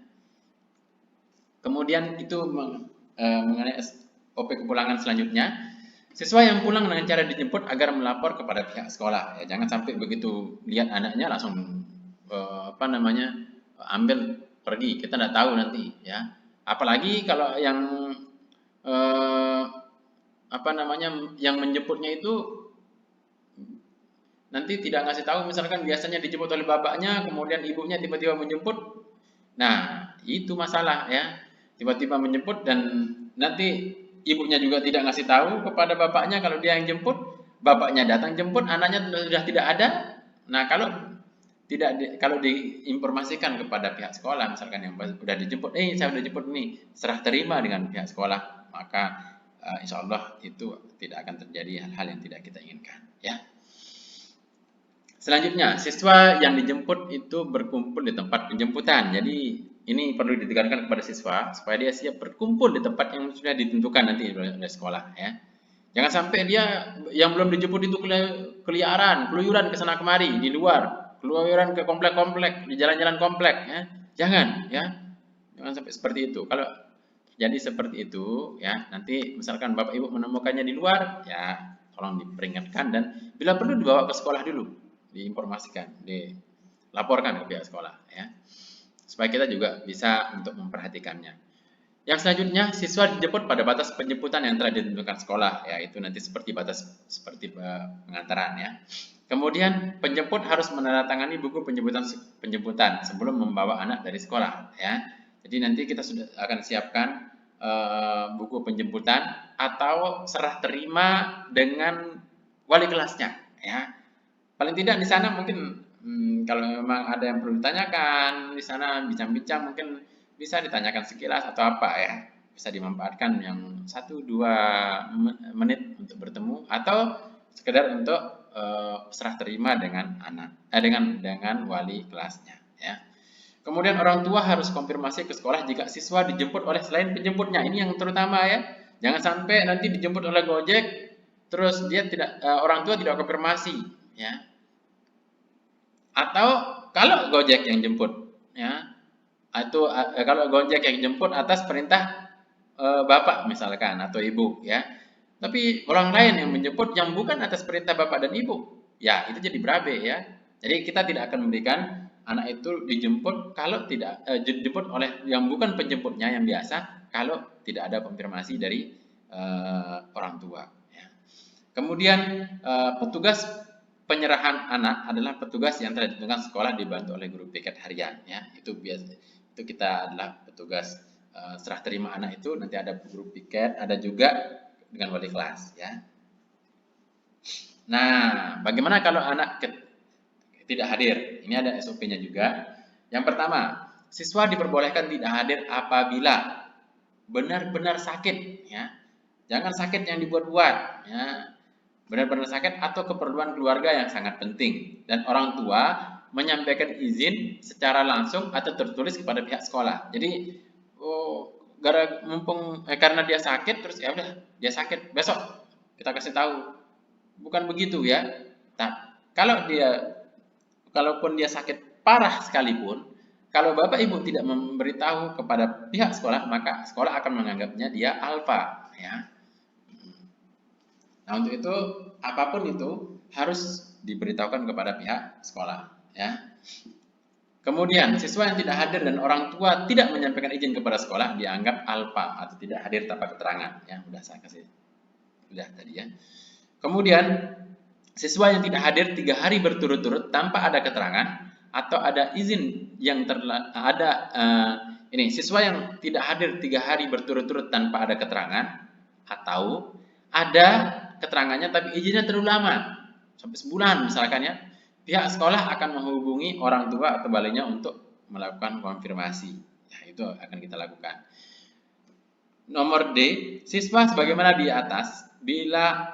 Kemudian itu mengenai SOP kepulangan selanjutnya, siswa yang pulang dengan cara dijemput agar melapor kepada pihak sekolah, ya. Jangan sampai begitu lihat anaknya langsung ambil pergi, kita tidak tahu nanti, ya. Apalagi kalau yang yang menjemputnya itu nanti tidak ngasih tahu, misalkan biasanya dijemput oleh bapaknya, kemudian ibunya tiba-tiba menjemput. Nah, itu masalah, ya. Tiba-tiba menjemput dan nanti ibunya juga tidak ngasih tahu kepada bapaknya kalau dia yang jemput, bapaknya datang jemput, anaknya sudah tidak ada. Nah, kalau diinformasikan kepada pihak sekolah, misalkan yang sudah dijemput, saya sudah jemput nih, serah terima dengan pihak sekolah, maka insya Allah itu tidak akan terjadi hal-hal yang tidak kita inginkan, ya. Selanjutnya, siswa yang dijemput itu berkumpul di tempat penjemputan. Jadi ini perlu ditekankan kepada siswa supaya dia siap berkumpul di tempat yang sudah ditentukan nanti oleh sekolah, ya. Jangan sampai dia yang belum dijemput itu keluyuran ke sana kemari di luar, keluyuran ke komplek-komplek, di jalan-jalan komplek, ya. Jangan, ya. Jangan sampai seperti itu. Kalau jadi seperti itu, ya, nanti misalkan Bapak Ibu menemukannya di luar, ya, tolong diperingatkan dan bila perlu dibawa ke sekolah dulu, diinformasikan, dilaporkan ke pihak sekolah, ya, supaya kita juga bisa untuk memperhatikannya. Yang selanjutnya, siswa dijemput pada batas penjemputan yang telah ditentukan sekolah, ya, itu nanti seperti pengantaran, ya. Kemudian penjemput harus menandatangani buku penjemputan sebelum membawa anak dari sekolah, ya. Jadi nanti kita sudah akan siapkan buku penjemputan atau serah terima dengan wali kelasnya, ya. Paling tidak di sana mungkin kalau memang ada yang perlu ditanyakan, di sana bincang-bincang mungkin bisa ditanyakan sekilas atau apa, ya. Bisa dimanfaatkan yang 1-2 menit untuk bertemu atau sekedar untuk serah terima dengan dengan wali kelasnya, ya. Kemudian orang tua harus konfirmasi ke sekolah jika siswa dijemput oleh selain penjemputnya. Ini yang terutama, ya. Jangan sampai nanti dijemput oleh Gojek terus dia orang tua tidak konfirmasi, ya. Atau kalau Gojek yang jemput, ya, atau kalau Gojek yang jemput atas perintah bapak misalkan atau ibu, ya. Tapi orang lain yang menjemput yang bukan atas perintah bapak dan ibu, ya, itu jadi berabe, ya. Jadi kita tidak akan memberikan anak itu dijemput kalau tidak dijemput oleh yang bukan penjemputnya yang biasa kalau tidak ada konfirmasi dari orang tua, ya. Kemudian petugas penyerahan anak adalah petugas yang telah ditentukan sekolah dibantu oleh guru piket harian, ya. Itu biasa, itu kita adalah petugas serah terima anak itu, nanti ada guru piket, ada juga dengan wali kelas, ya. Nah, bagaimana kalau anak tidak hadir? Ini ada SOP-nya juga. Yang pertama, siswa diperbolehkan tidak hadir apabila benar-benar sakit, ya. Jangan sakit yang dibuat-buat, ya. Benar-benar sakit atau keperluan keluarga yang sangat penting, dan orang tua menyampaikan izin secara langsung atau tertulis kepada pihak sekolah. Jadi, karena dia sakit, terus ya udah dia sakit, besok kita kasih tahu. Bukan begitu, ya. Nah, kalaupun dia sakit parah sekalipun, kalau Bapak Ibu tidak memberitahu kepada pihak sekolah, maka sekolah akan menganggapnya dia alfa, ya. Nah, untuk itu apapun itu harus diberitahukan kepada pihak sekolah, ya. Kemudian, siswa yang tidak hadir dan orang tua tidak menyampaikan izin kepada sekolah dianggap alfa atau tidak hadir tanpa keterangan, ya. Udah saya kasih, udah tadi, ya. Kemudian, siswa yang tidak hadir 3 hari berturut-turut tanpa ada keterangan atau ada izin yang siswa yang tidak hadir 3 hari berturut-turut tanpa ada keterangan atau ada keterangannya tapi izinnya terlalu lama, sampai sebulan misalkan, ya. Pihak sekolah akan menghubungi orang tua atau walinya untuk melakukan konfirmasi. Ya, itu akan kita lakukan. Nomor D, siswa sebagaimana di atas, bila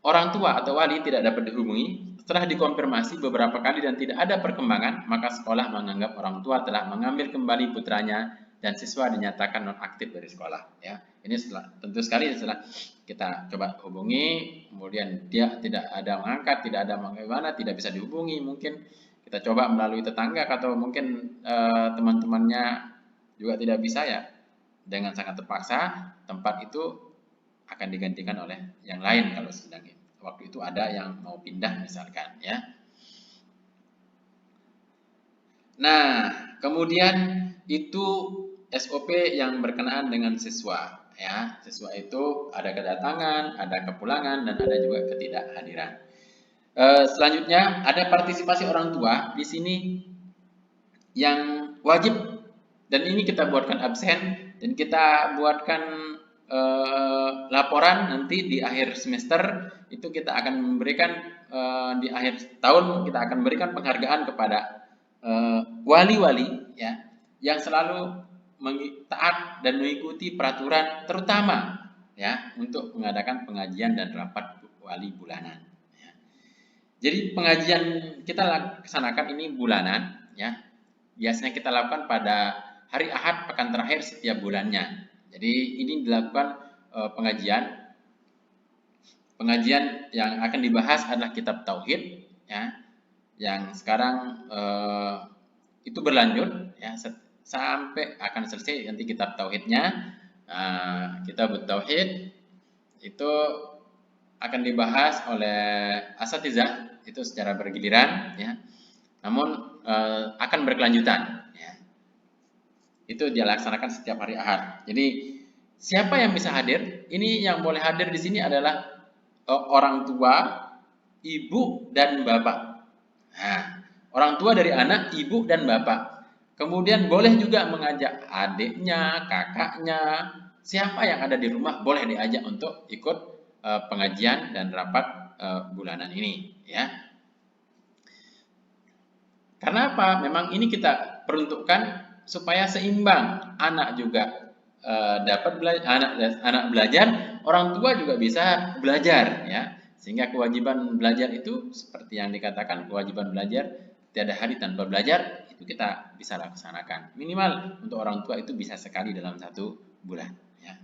orang tua atau wali tidak dapat dihubungi, setelah dikonfirmasi beberapa kali dan tidak ada perkembangan, maka sekolah menganggap orang tua telah mengambil kembali putranya dan siswa dinyatakan nonaktif dari sekolah, ya. Ini tentu sekali setelah kita coba hubungi, kemudian dia tidak ada mengangkat, tidak ada bagaimana, tidak bisa dihubungi, mungkin kita coba melalui tetangga atau mungkin teman-temannya juga tidak bisa, ya. Dengan sangat terpaksa, tempat itu akan digantikan oleh yang lain kalau sedang waktu itu ada yang mau pindah misalkan, ya. Nah, kemudian itu SOP yang berkenaan dengan siswa, ya. Siswa itu ada kedatangan, ada kepulangan, dan ada juga ketidakhadiran. Selanjutnya ada partisipasi orang tua di sini yang wajib, dan ini kita buatkan absen dan kita buatkan laporan nanti di akhir semester. Itu kita akan memberikan di akhir tahun kita akan memberikan penghargaan kepada wali-wali, ya, yang selalu taat dan mengikuti peraturan, terutama, ya, untuk mengadakan pengajian dan rapat wali bulanan, ya. Jadi pengajian kita laksanakan ini bulanan, ya. Biasanya kita lakukan pada hari Ahad pekan terakhir setiap bulannya. Jadi ini dilakukan pengajian yang akan dibahas adalah kitab tauhid, ya, yang sekarang itu berlanjut, ya, sampai akan selesai nanti kitab tauhidnya. Kitab tauhid itu akan dibahas oleh asatizah itu secara bergiliran, ya. Namun akan berkelanjutan, ya. Itu dilaksanakan setiap hari Ahad. Jadi siapa yang bisa hadir? Ini yang boleh hadir di sini adalah orang tua, ibu, dan bapak. Nah, orang tua dari anak, ibu, dan bapak. Kemudian boleh juga mengajak adiknya, kakaknya, siapa yang ada di rumah boleh diajak untuk ikut pengajian dan rapat bulanan ini, ya. Karena apa? Memang ini kita peruntukkan supaya seimbang, anak juga dapat belajar, anak belajar, orang tua juga bisa belajar, ya. Sehingga kewajiban belajar itu seperti yang dikatakan, kewajiban belajar tiada hari tanpa belajar, itu kita bisa laksanakan. Minimal untuk orang tua itu bisa sekali dalam 1 bulan, ya.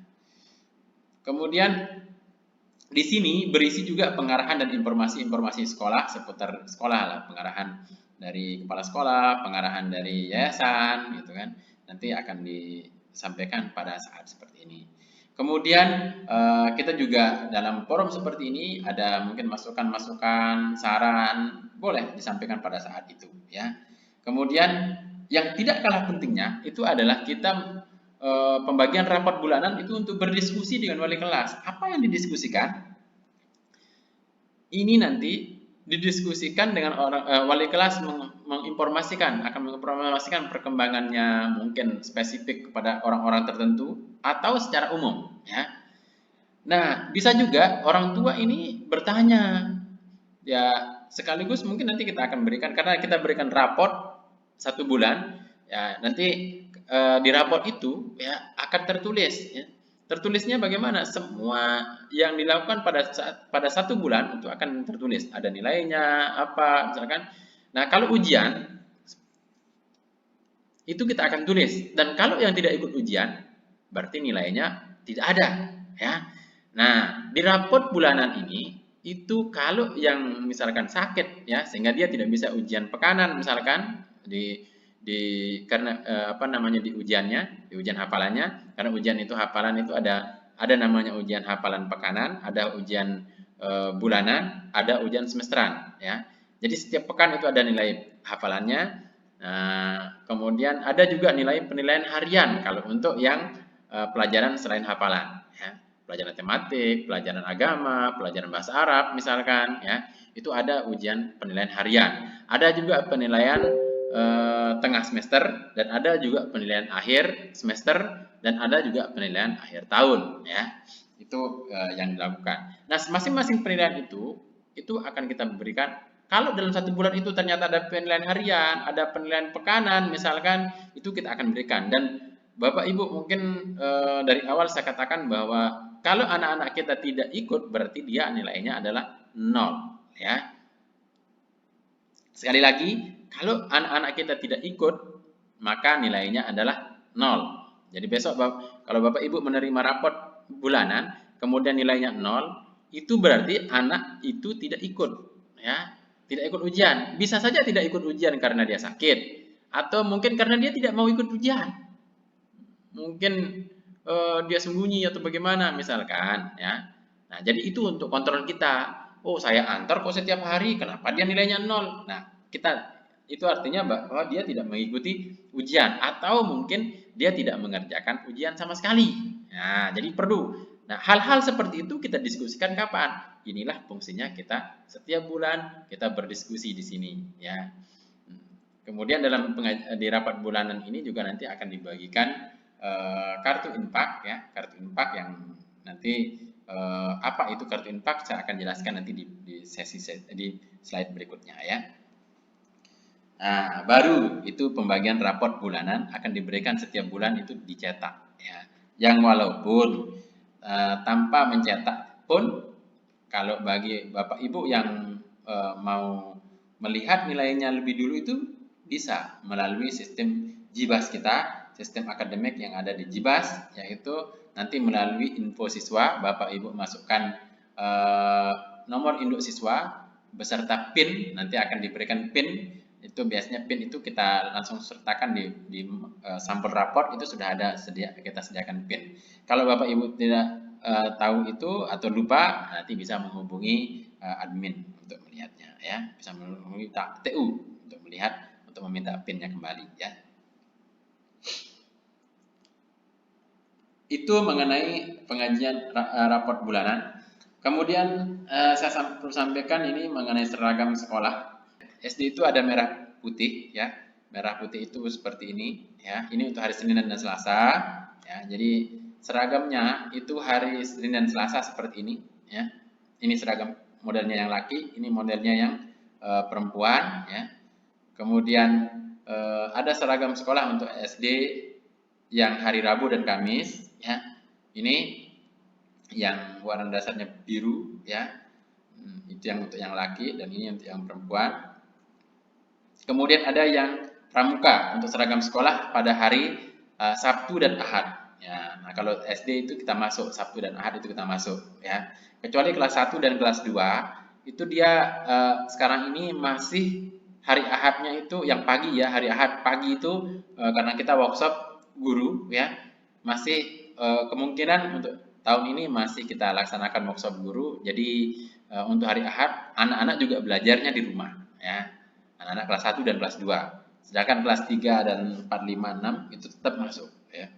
Kemudian di sini berisi juga pengarahan dan informasi-informasi sekolah seputar sekolah lah, pengarahan dari kepala sekolah, pengarahan dari yayasan, gitu kan. Nanti akan disampaikan pada saat seperti ini. Kemudian kita juga dalam forum seperti ini ada mungkin masukan-masukan, saran, boleh disampaikan pada saat itu, ya. Kemudian yang tidak kalah pentingnya itu adalah kita pembagian rapat bulanan itu untuk berdiskusi dengan wali kelas. Apa yang didiskusikan? ini nanti didiskusikan dengan orang wali kelas akan menginformasikan perkembangannya mungkin spesifik kepada orang-orang tertentu atau secara umum ya. Nah, bisa juga orang tua ini bertanya ya, sekaligus mungkin nanti kita akan berikan karena kita berikan raport 1 bulan ya, nanti di raport itu ya akan tertulis ya. Tertulisnya bagaimana? Semua yang dilakukan pada 1 bulan itu akan tertulis. Ada nilainya apa misalkan. Nah, kalau ujian itu kita akan tulis, dan kalau yang tidak ikut ujian berarti nilainya tidak ada ya. Nah, di raport bulanan ini itu kalau yang misalkan sakit ya sehingga dia tidak bisa ujian pekanan misalkan di karena di ujiannya, di ujian hafalannya, karena ujian itu hafalan itu ada namanya ujian hafalan pekanan, ada ujian bulanan, ada ujian semesteran ya. Jadi setiap pekan itu ada nilai hafalannya. Nah, kemudian ada juga nilai penilaian harian kalau untuk yang pelajaran selain hafalan ya. Pelajaran tematik, pelajaran agama, pelajaran bahasa Arab misalkan ya. Itu ada ujian penilaian harian. Ada juga penilaian tengah semester, dan ada juga penilaian akhir semester, dan ada juga penilaian akhir tahun ya. Itu yang dilakukan. Nah, masing-masing penilaian itu akan kita berikan. Kalau dalam 1 bulan itu ternyata ada penilaian harian, ada penilaian pekanan misalkan, itu kita akan berikan. Dan Bapak Ibu mungkin dari awal saya katakan bahwa kalau anak-anak kita tidak ikut berarti dia nilainya adalah 0 ya. Sekali lagi, kalau anak-anak kita tidak ikut maka nilainya adalah 0. Jadi besok kalau Bapak Ibu menerima raport bulanan kemudian nilainya 0, itu berarti anak itu tidak ikut ya. Tidak ikut ujian. Bisa saja tidak ikut ujian karena dia sakit, atau mungkin karena dia tidak mau ikut ujian. Mungkin dia sembunyi atau bagaimana misalkan ya. Nah, jadi itu untuk kontrol kita. Oh, saya antar kok setiap hari, kenapa dia nilainya 0? Nah, itu artinya bahwa dia tidak mengikuti ujian, atau mungkin dia tidak mengerjakan ujian sama sekali. Nah, jadi perlu. Nah, hal-hal seperti itu kita diskusikan kapan? Inilah fungsinya kita setiap bulan kita berdiskusi di sini ya. Kemudian di rapat bulanan ini juga nanti akan dibagikan kartu infak ya, kartu infak yang nanti apa itu kartu infak saya akan jelaskan nanti di slide berikutnya ya. Nah, baru itu pembagian raport bulanan akan diberikan setiap bulan itu dicetak ya. Yang walaupun tanpa mencetak pun, kalau bagi Bapak Ibu yang mau melihat nilainya lebih dulu itu bisa melalui sistem JIBAS kita, sistem akademik yang ada di JIBAS, yaitu nanti melalui info siswa Bapak Ibu masukkan nomor induk siswa beserta PIN, nanti akan diberikan PIN. Itu biasanya PIN itu kita langsung sertakan di sampel raport, itu sudah ada kita sediakan PIN. Kalau Bapak Ibu tidak tahu itu atau lupa, nanti bisa menghubungi admin untuk melihatnya ya, bisa menghubungi TU untuk melihat, untuk meminta PIN-nya kembali ya. Itu mengenai pengajian raport bulanan. Kemudian saya sampaikan ini mengenai seragam sekolah. SD itu ada merah putih ya. Merah putih itu seperti ini ya. Ini untuk hari Senin dan Selasa ya. Jadi seragamnya itu hari Senin dan Selasa seperti ini ya. Ini seragam modelnya yang laki, ini modelnya yang perempuan ya. Kemudian ada seragam sekolah untuk SD yang hari Rabu dan Kamis ya. Ini yang warna dasarnya biru ya. Itu yang untuk yang laki, dan ini untuk yang perempuan. Kemudian ada yang pramuka untuk seragam sekolah pada hari Sabtu dan Ahad. Ya, nah kalau SD itu kita masuk Sabtu dan Ahad, itu kita masuk ya. Kecuali kelas 1 dan kelas 2 itu dia sekarang ini masih hari Ahadnya itu yang pagi ya, hari Ahad pagi itu karena kita workshop guru ya, masih kemungkinan untuk tahun ini masih kita laksanakan workshop guru. Jadi untuk hari Ahad anak-anak juga belajarnya di rumah ya. Anak-anak kelas 1 dan kelas 2. Sedangkan kelas 3 dan 4, 5, 6 itu tetap masuk ya.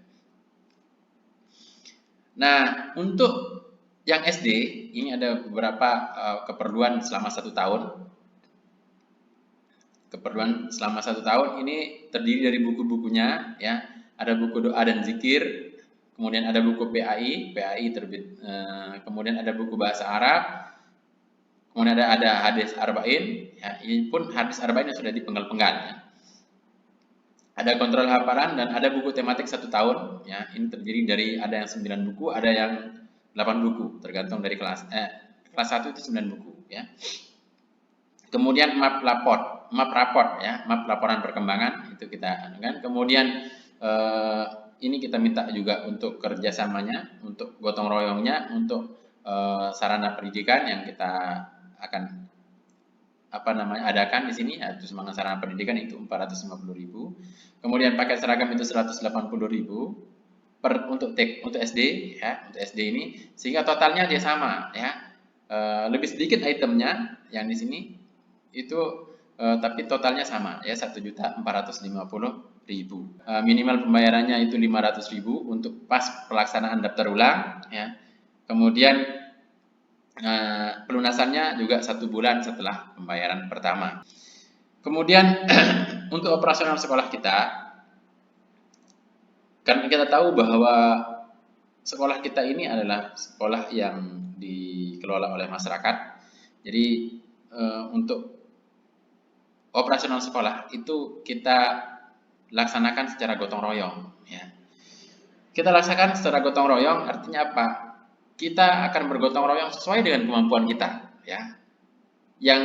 Nah, untuk yang SD ini ada beberapa keperluan selama 1 tahun. Keperluan selama 1 tahun ini terdiri dari buku-bukunya, ya. Ada buku doa dan zikir, kemudian ada buku PAI terbit, kemudian ada buku bahasa Arab, kemudian ada hadis arba'in, ya. Ini pun hadis arba'in yang sudah dipenggal-penggal, ya. Ada kontrol hafalan dan ada buku tematik 1 tahun, ya. Ini terdiri dari ada yang 9 buku, ada yang 8 buku, tergantung dari kelas. Kelas 1 itu 9 buku, ya. Kemudian map raport, ya, map laporan perkembangan itu kita kan. Kemudian ini kita minta juga untuk kerjasamanya, untuk gotong royongnya, untuk sarana pendidikan yang kita akan adakan di sini, yaitu semangat sarana pendidikan itu 450.000. Kemudian paket seragam itu 180.000 untuk SD, ya, untuk SD ini, sehingga totalnya dia sama, ya. Lebih sedikit itemnya yang di sini itu, tapi totalnya sama, ya, 1.450.000. Minimal pembayarannya itu 500.000 untuk pas pelaksanaan daftar ulang, ya. Kemudian pelunasannya juga 1 bulan setelah pembayaran pertama. Kemudian untuk operasional sekolah kita, karena kita tahu bahwa sekolah kita ini adalah sekolah yang dikelola oleh masyarakat. Jadi untuk operasional sekolah itu kita laksanakan secara gotong royong, ya. Kita laksanakan secara gotong royong artinya apa? Kita akan bergotong royong sesuai dengan kemampuan kita, ya. Yang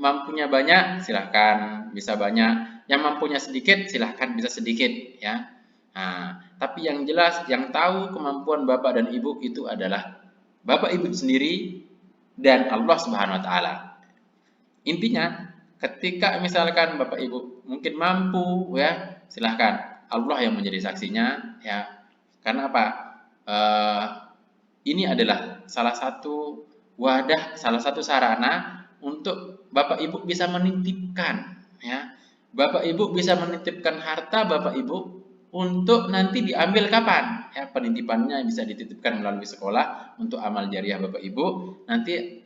mampunya banyak silahkan bisa banyak, yang mampunya sedikit silahkan bisa sedikit, ya. Nah, tapi yang jelas yang tahu kemampuan Bapak dan Ibu itu adalah Bapak Ibu sendiri dan Allah Subhanahu wa taala. Intinya ketika misalkan Bapak Ibu mungkin mampu, ya, silahkan, Allah yang menjadi saksinya, ya. Karena apa? Ini adalah salah satu wadah, salah satu sarana untuk Bapak Ibu bisa menitipkan, ya. Bapak Ibu bisa menitipkan harta Bapak Ibu untuk nanti diambil kapan, ya. Penitipannya bisa dititipkan melalui sekolah untuk amal jariah Bapak Ibu, nanti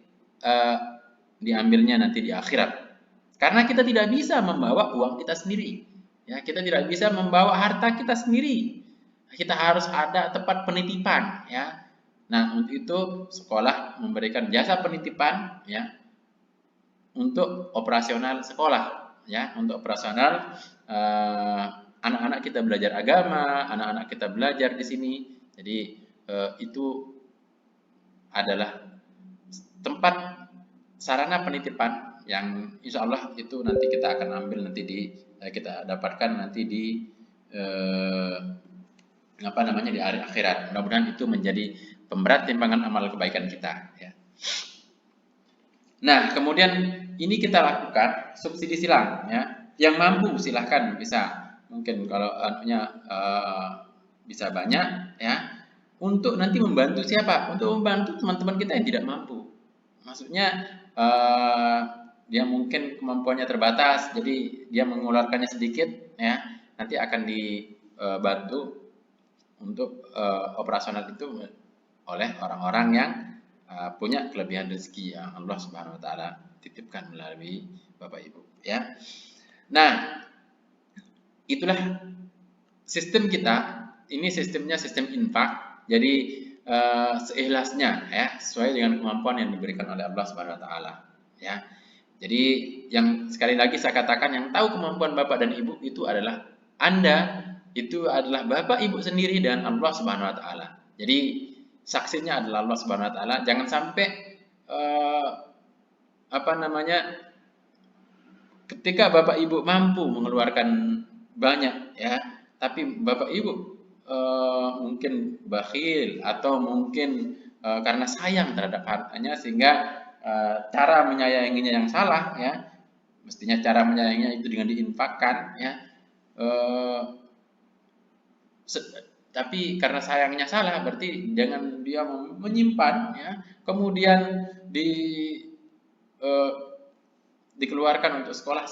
diambilnya nanti di akhirat. Karena kita tidak bisa membawa uang kita sendiri, ya. Kita tidak bisa membawa harta kita sendiri. Kita harus ada tempat penitipan, ya. Nah, untuk itu sekolah memberikan jasa penitipan, ya, untuk operasional sekolah, ya, untuk operasional anak-anak kita belajar agama, anak-anak kita belajar di sini. Jadi itu adalah tempat sarana penitipan yang insya Allah itu nanti kita akan ambil nanti kita dapatkan nanti di di hari akhirat. Mudah-mudahan itu menjadi pemberat timbangan amal kebaikan kita, ya. Nah, kemudian ini kita lakukan subsidi silang, ya. Yang mampu silahkan bisa, mungkin kalau bisa banyak, ya. Untuk nanti membantu siapa? Untuk membantu teman-teman kita yang tidak mampu. Maksudnya dia mungkin kemampuannya terbatas, jadi dia mengeluarkannya sedikit, ya. Nanti akan dibantu untuk operasional itu oleh orang-orang yang punya kelebihan rezeki yang Allah Subhanahu wa taala titipkan melalui Bapak Ibu, ya. Nah, itulah sistem kita. Ini sistemnya sistem infak. Jadi seikhlasnya, ya, sesuai dengan kemampuan yang diberikan oleh Allah Subhanahu wa taala, ya. Jadi yang sekali lagi saya katakan, yang tahu kemampuan Bapak dan Ibu itu adalah Anda, itu adalah Bapak Ibu sendiri dan Allah Subhanahu wa taala. Jadi saksinya adalah Allah Subhanahu wa taala. Jangan sampai ketika Bapak Ibu mampu mengeluarkan banyak, ya, tapi Bapak Ibu mungkin bakhil atau mungkin karena sayang terhadap hartanya sehingga cara menyayanginya yang salah, ya. Mestinya cara menyayanginya itu dengan diinfakkan, ya. Tapi karena sayangnya salah, berarti jangan dia menyimpan, ya, kemudian dikeluarkan untuk sekolah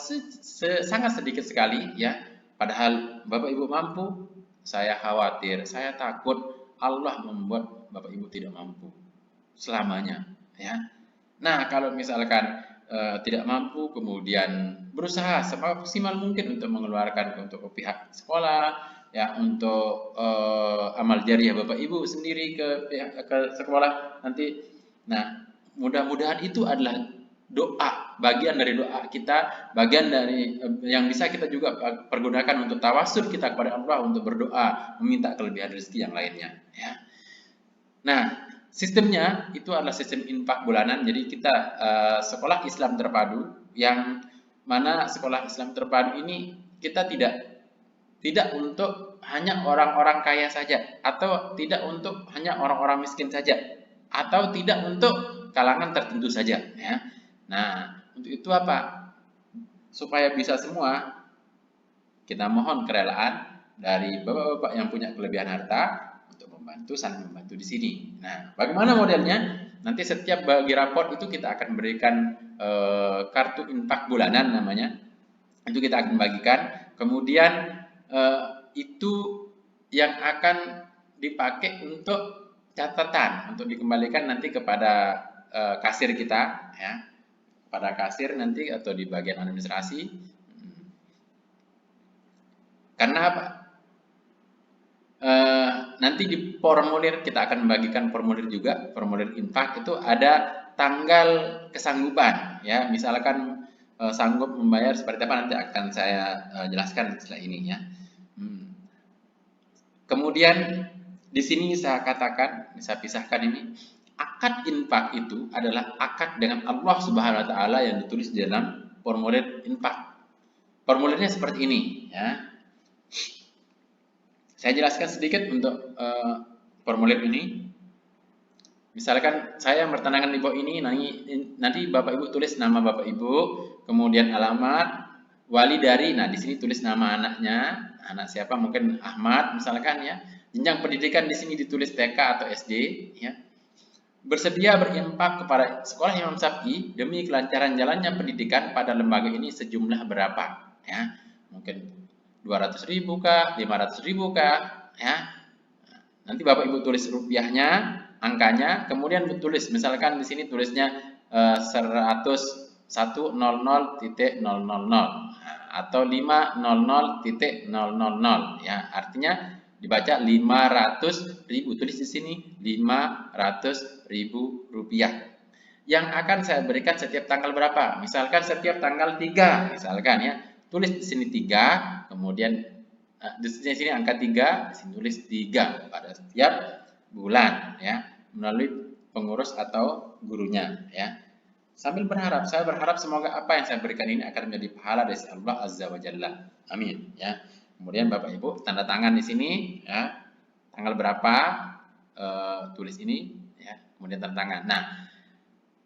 sangat sedikit sekali, ya. Padahal Bapak Ibu mampu, saya khawatir, saya takut Allah membuat Bapak Ibu tidak mampu. selamanya, ya. Nah, kalau misalkan tidak mampu, kemudian berusaha semaksimal mungkin untuk mengeluarkan untuk pihak sekolah, ya, untuk amal jariah Bapak Ibu sendiri ke pihak ke sekolah nanti. Nah, mudah-mudahan itu adalah doa, bagian dari doa kita, bagian dari yang bisa kita juga pergunakan untuk tawasul kita kepada Allah untuk berdoa, meminta kelebihan rezeki yang lainnya, ya. Nah, sistemnya itu adalah sistem infak bulanan. Jadi kita sekolah Islam terpadu, yang mana sekolah Islam terpadu ini kita tidak untuk hanya orang-orang kaya saja, atau tidak untuk hanya orang-orang miskin saja, atau tidak untuk kalangan tertentu saja, ya. Nah, untuk itu apa? Supaya bisa semua, kita mohon kerelaan dari bapak-bapak yang punya kelebihan harta untuk membantu, saling membantu di sini. Nah, bagaimana modelnya? Nanti setiap bagi raport itu kita akan berikan kartu infak bulanan namanya. Itu kita akan bagikan. Kemudian itu yang akan dipakai untuk catatan, untuk dikembalikan nanti kepada kasir kita, ya, pada kasir nanti atau di bagian administrasi. Karena apa? Nanti di formulir kita akan membagikan formulir juga, formulir infak itu ada tanggal kesanggupan, ya. Misalkan sanggup membayar seperti apa nanti akan saya jelaskan setelah ini, ya. Kemudian di sini saya katakan, saya pisahkan ini, akad infak itu adalah akad dengan Allah Subhanahu wa taala yang ditulis di dalam formulir infak. Formulirnya seperti ini, ya. Saya jelaskan sedikit untuk formulir ini. Misalkan saya bertandangan di bawah ini, nanti Bapak Ibu tulis nama Bapak Ibu, kemudian alamat, wali dari, nah di sini tulis nama anaknya, anak siapa, mungkin Ahmad misalkan, ya. Jenjang pendidikan di sini ditulis TK atau SD, ya. Bersedia berinfak kepada sekolah Imam Syafi'i demi kelancaran jalannya pendidikan pada lembaga ini sejumlah berapa, ya. Mungkin 200.000 kah, 500.000 kah, ya. Nanti Bapak Ibu tulis rupiahnya, angkanya, kemudian tulis, misalkan di sini tulisnya 100.000.000 atau 500.000, ya. Artinya dibaca 500.000, tulis di sini 500.000 rupiah. Yang akan saya berikan setiap tanggal berapa? Misalkan setiap tanggal 3, misalkan, ya. Tulis di sini 3, kemudian di sini angka 3, di sini tulis 3 pada setiap bulan, ya, melalui pengurus atau gurunya, ya. Sambil berharap, saya berharap semoga apa yang saya berikan ini akan menjadi pahala dari Allah Azza wa Jalla. Amin, ya. Kemudian Bapak Ibu tanda tangan di sini, ya. Tanggal berapa tulis ini, ya. Kemudian tanda tangan. Nah,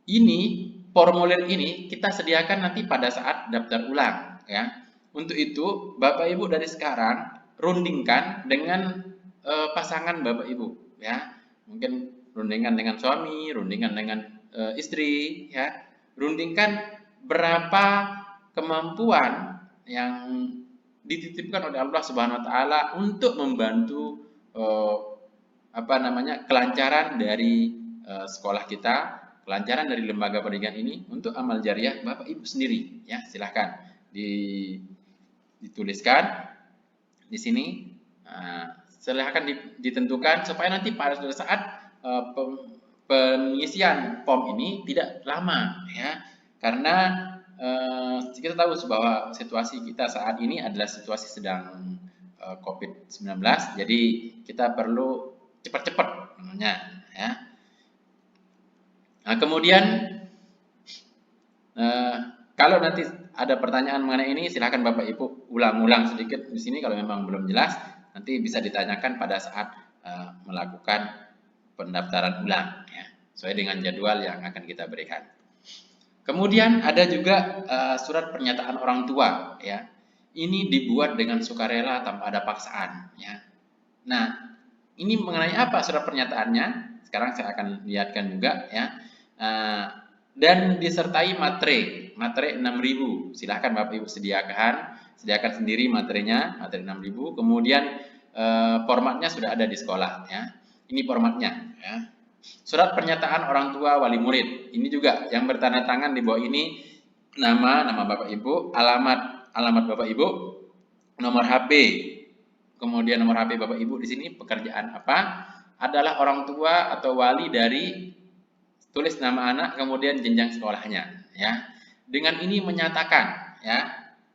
ini formulir ini kita sediakan nanti pada saat daftar ulang, ya. Untuk itu Bapak Ibu dari sekarang rundingkan dengan pasangan Bapak Ibu, ya. Mungkin rundingkan dengan suami, rundingkan dengan istri, ya. Rundingkan berapa kemampuan yang dititipkan oleh Allah Subhanahu wa taala untuk membantu kelancaran dari sekolah kita, kelancaran dari lembaga pendidikan ini untuk amal jariah Bapak Ibu sendiri, ya. Silahkan dituliskan di sini. Silahkan ditentukan supaya nanti pada saat pengisian form ini tidak lama, ya. Karena kita tahu bahwa situasi kita saat ini adalah situasi sedang COVID-19, jadi kita perlu cepat-cepat, ya. Nah, kemudian kalau nanti ada pertanyaan mengenai ini, silahkan Bapak Ibu ulang-ulang sedikit di sini kalau memang belum jelas. Nanti bisa ditanyakan pada saat melakukan pendaftaran ulang, ya, sesuai dengan jadwal yang akan kita berikan. Kemudian ada juga surat pernyataan orang tua, ya. Ini dibuat dengan sukarela tanpa ada paksaan, ya. Nah, ini mengenai apa surat pernyataannya? Sekarang saya akan lihatkan juga, ya. Dan disertai materai 6.000. Silahkan Bapak Ibu sediakan sendiri materinya, materi 6.000. Kemudian formatnya sudah ada di sekolah, ya. Ini formatnya, ya. Surat pernyataan orang tua wali murid. Ini juga yang bertanda tangan di bawah ini nama Bapak Ibu, alamat Bapak Ibu, nomor HP. Kemudian nomor HP Bapak Ibu di sini pekerjaan apa? Adalah orang tua atau wali dari tulis nama anak kemudian jenjang sekolahnya, ya. Dengan ini menyatakan, ya,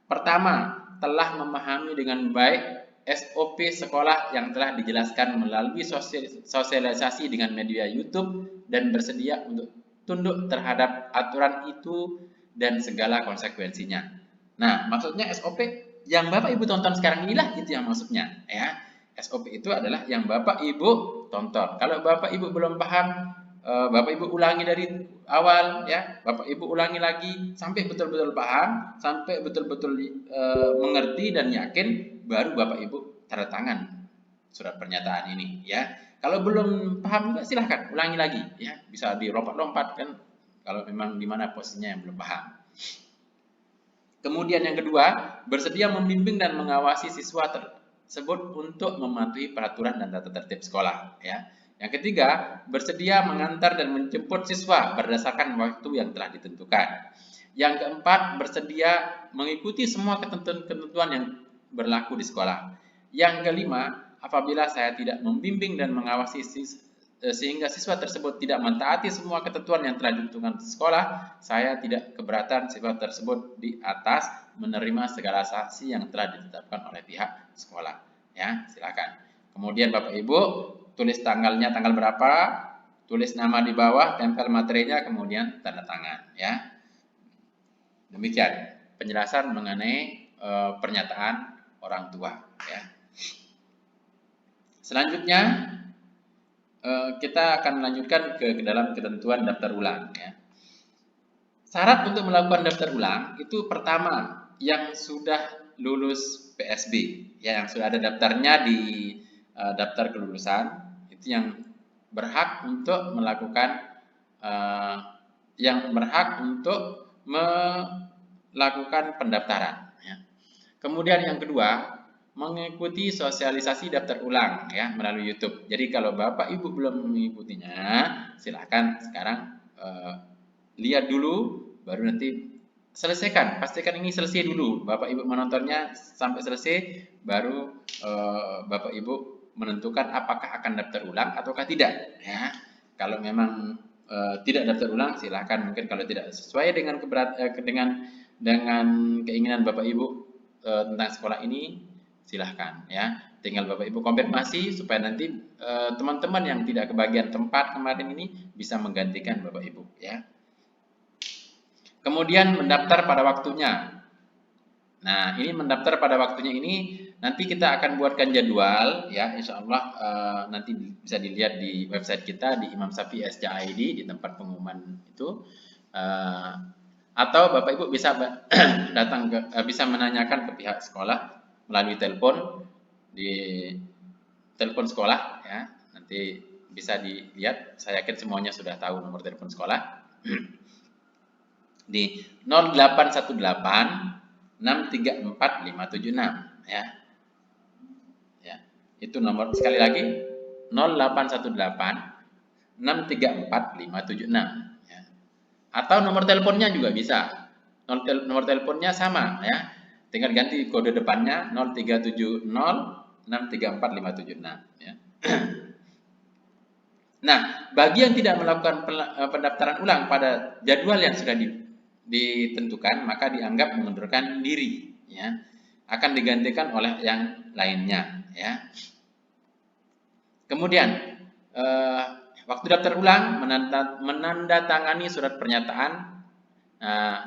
pertama, telah memahami dengan baik SOP sekolah yang telah dijelaskan melalui sosialisasi dengan media YouTube dan bersedia untuk tunduk terhadap aturan itu dan segala konsekuensinya. Nah, maksudnya SOP yang Bapak Ibu tonton sekarang inilah itu yang maksudnya, ya. SOP itu adalah yang Bapak Ibu tonton. Kalau Bapak Ibu belum paham, Bapak Ibu ulangi dari awal, ya. Bapak Ibu ulangi lagi sampai betul-betul paham, sampai betul-betul mengerti dan yakin, baru Bapak Ibu tanda tangan surat pernyataan ini, ya. Kalau belum paham juga silahkan ulangi lagi, ya. Bisa dilompat-lompat kan kalau memang di mana posisinya yang belum paham. Kemudian yang kedua, bersedia membimbing dan mengawasi siswa tersebut untuk mematuhi peraturan dan tata tertib sekolah, ya. Yang ketiga, bersedia mengantar dan menjemput siswa berdasarkan waktu yang telah ditentukan. Yang keempat, bersedia mengikuti semua ketentuan yang berlaku di sekolah. Yang kelima, apabila saya tidak membimbing dan mengawasi sehingga siswa tersebut tidak mentaati semua ketentuan yang telah ditentukan di sekolah, saya tidak keberatan siswa tersebut di atas menerima segala sanksi yang telah ditetapkan oleh pihak sekolah. Ya, silakan. Kemudian Bapak Ibu tulis tanggalnya tanggal berapa, tulis nama di bawah, tempel materinya, kemudian tanda tangan. Ya, demikian penjelasan mengenai pernyataan orang tua. Ya. Selanjutnya kita akan melanjutkan ke dalam ketentuan daftar ulang, ya. Syarat untuk melakukan daftar ulang itu pertama yang sudah lulus PSB, ya, yang sudah ada daftarnya di daftar kelulusan, itu yang berhak untuk melakukan melakukan pendaftaran, ya. Kemudian yang kedua, mengikuti sosialisasi daftar ulang, ya, melalui YouTube. Jadi kalau Bapak Ibu belum mengikutinya, silakan sekarang lihat dulu, baru nanti selesaikan. Pastikan ini selesai dulu. Bapak Ibu menontonnya sampai selesai, baru Bapak Ibu menentukan apakah akan daftar ulang ataukah tidak. Ya, kalau memang tidak daftar ulang, silakan. Mungkin kalau tidak sesuai dengan dengan keinginan Bapak Ibu tentang sekolah ini, silahkan, ya. Tinggal Bapak Ibu konfirmasi supaya nanti teman-teman yang tidak kebagian tempat kemarin ini bisa menggantikan Bapak Ibu, ya. Kemudian mendaftar pada waktunya. Nah, ini mendaftar pada waktunya ini nanti kita akan buatkan jadwal, ya. Insya Allah nanti bisa dilihat di website kita di Imam Syafi'i SCID di tempat pengumuman itu. Atau Bapak Ibu bisa bisa menanyakan ke pihak sekolah melalui telepon di telepon sekolah, ya. Nanti bisa dilihat, saya yakin semuanya sudah tahu nomor telepon sekolah. Di 0818 634 576, ya. Ya. Itu nomor, sekali lagi, 0818 634 576, ya. Atau nomor teleponnya juga bisa. Nomor teleponnya sama, ya. Tinggal ganti kode depannya 0370 634 576, ya. Nah, bagi yang tidak melakukan pendaftaran ulang pada jadwal yang sudah ditentukan, maka dianggap mengundurkan diri, ya. Akan digantikan oleh yang lainnya, ya. Kemudian waktu daftar ulang menandatangani surat pernyataan,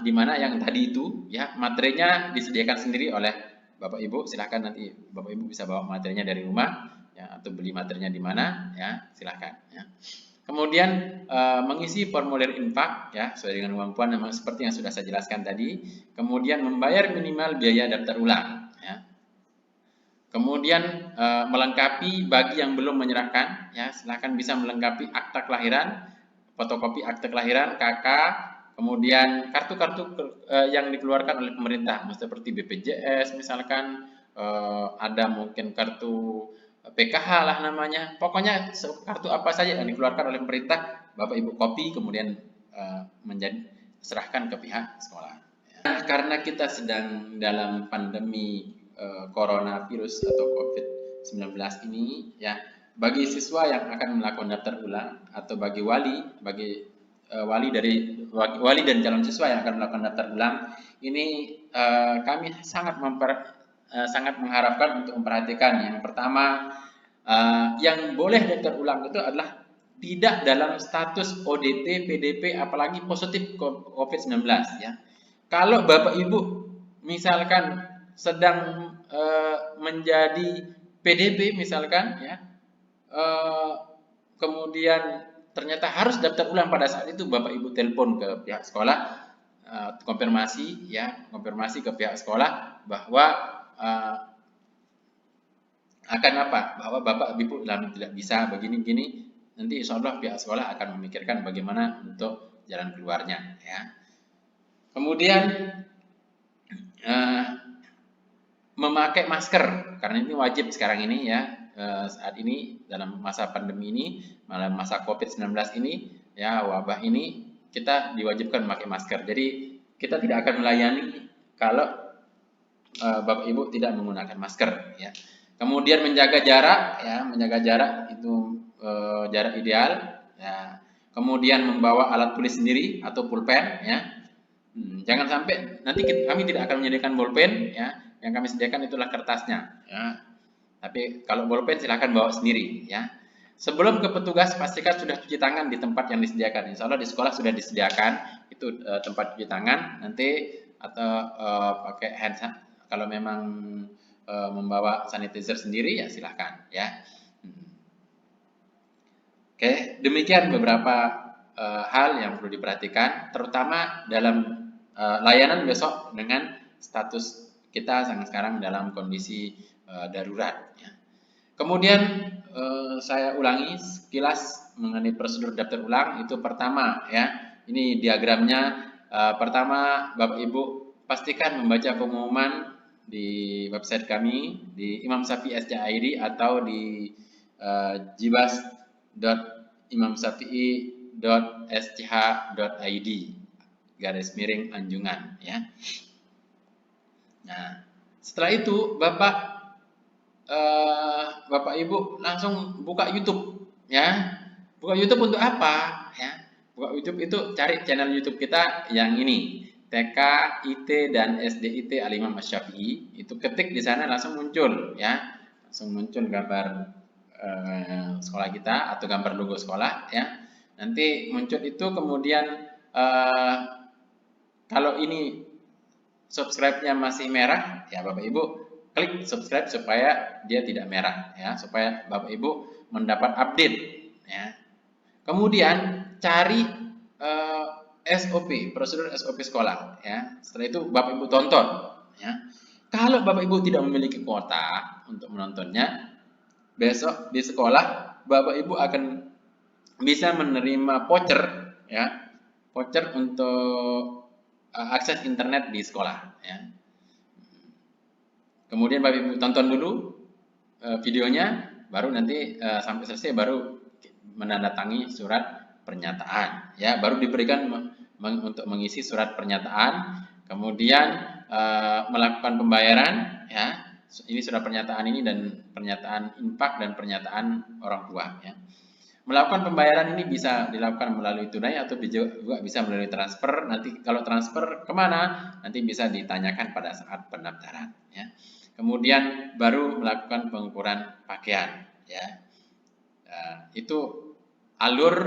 di mana yang tadi itu, ya, materinya disediakan sendiri oleh Bapak Ibu. Silahkan nanti Bapak Ibu bisa bawa materinya dari rumah, ya, atau beli materinya di mana, ya, silahkan, ya. Kemudian mengisi formulir infak, ya, sesuai dengan kemampuan seperti yang sudah saya jelaskan tadi. Kemudian membayar minimal biaya daftar ulang, ya. Kemudian melengkapi bagi yang belum menyerahkan, ya, silahkan bisa melengkapi akta kelahiran, fotokopi akta kelahiran, KK, kemudian kartu-kartu yang dikeluarkan oleh pemerintah, seperti BPJS misalkan, ada mungkin kartu PKH lah namanya, pokoknya kartu apa saja yang dikeluarkan oleh pemerintah, Bapak Ibu copy kemudian menjadi serahkan ke pihak sekolah. Nah, karena kita sedang dalam pandemi coronavirus atau COVID-19 ini, ya, bagi siswa yang akan melakukan daftar ulang atau bagi wali dan calon siswa yang akan melakukan daftar ulang, ini kami sangat mengharapkan untuk memperhatikan. Yang pertama, yang boleh daftar ulang itu adalah tidak dalam status ODP, PDP, apalagi positif COVID-19, ya. Kalau Bapak Ibu misalkan sedang menjadi PDP misalkan, ya, kemudian ternyata harus daftar ulang pada saat itu, Bapak Ibu telepon ke pihak sekolah, konfirmasi ke pihak sekolah bahwa akan apa? Bahwa Bapak Ibu tidak bisa begini-begini, nanti insya Allah pihak sekolah akan memikirkan bagaimana untuk jalan keluarnya, ya. Kemudian memakai masker, karena ini wajib sekarang ini, ya, saat ini dalam masa pandemi ini, dalam masa COVID-19 ini, ya, wabah ini, kita diwajibkan memakai masker. Jadi kita tidak akan melayani kalau Bapak Ibu tidak menggunakan masker, ya. Kemudian menjaga jarak, ya, menjaga jarak itu jarak ideal, ya. Kemudian membawa alat tulis sendiri atau pulpen, ya. Jangan sampai nanti kami tidak akan menyediakan bolpen, ya. Yang kami sediakan itulah kertasnya, ya. Tapi kalau bolpen silahkan bawa sendiri, ya. Sebelum ke petugas pastikan sudah cuci tangan di tempat yang disediakan. Insya Allah di sekolah sudah disediakan itu tempat cuci tangan. Nanti atau pakai hand sanitizer. Kalau memang membawa sanitizer sendiri, ya silahkan, ya. Oke, demikian beberapa hal yang perlu diperhatikan, terutama dalam layanan besok dengan status kita sekarang dalam kondisi darurat, ya. Kemudian saya ulangi sekilas mengenai prosedur daftar ulang. Itu pertama, ya, ini diagramnya. Pertama, Bapak Ibu pastikan membaca pengumuman di website kami di Imam Syafi'i SCID atau di jibas.imamsyafi'i.sch.id _ Nah, setelah itu Bapak Ibu langsung buka YouTube, ya. Buka YouTube untuk apa, ya? Buka YouTube itu cari channel YouTube kita yang ini, TK, IT dan SDIT Al-Imam Asy-Syafi'i. Itu ketik di sana langsung muncul, ya. Langsung muncul gambar sekolah kita atau gambar logo sekolah, ya. Nanti muncul itu, kemudian kalau ini subscribe-nya masih merah, ya Bapak Ibu klik subscribe supaya dia tidak merah, ya, supaya Bapak Ibu mendapat update, ya. Kemudian cari SOP, prosedur SOP sekolah, ya. Setelah itu Bapak Ibu tonton, ya. Kalau Bapak Ibu tidak memiliki kuota untuk menontonnya, besok di sekolah Bapak Ibu akan bisa menerima voucher, ya, voucher untuk akses internet di sekolah, ya. Kemudian Bapak Ibu tonton dulu videonya, baru nanti sampai selesai baru menandatangani surat pernyataan, ya. Baru diberikan untuk mengisi surat pernyataan, kemudian melakukan pembayaran, ya. Ini surat pernyataan ini dan pernyataan infak dan pernyataan orang tua, ya. Melakukan pembayaran ini bisa dilakukan melalui tunai atau juga bisa melalui transfer. Nanti kalau transfer kemana? Nanti bisa ditanyakan pada saat pendaftaran, ya. Kemudian baru melakukan pengukuran pakaian, ya. Itu alur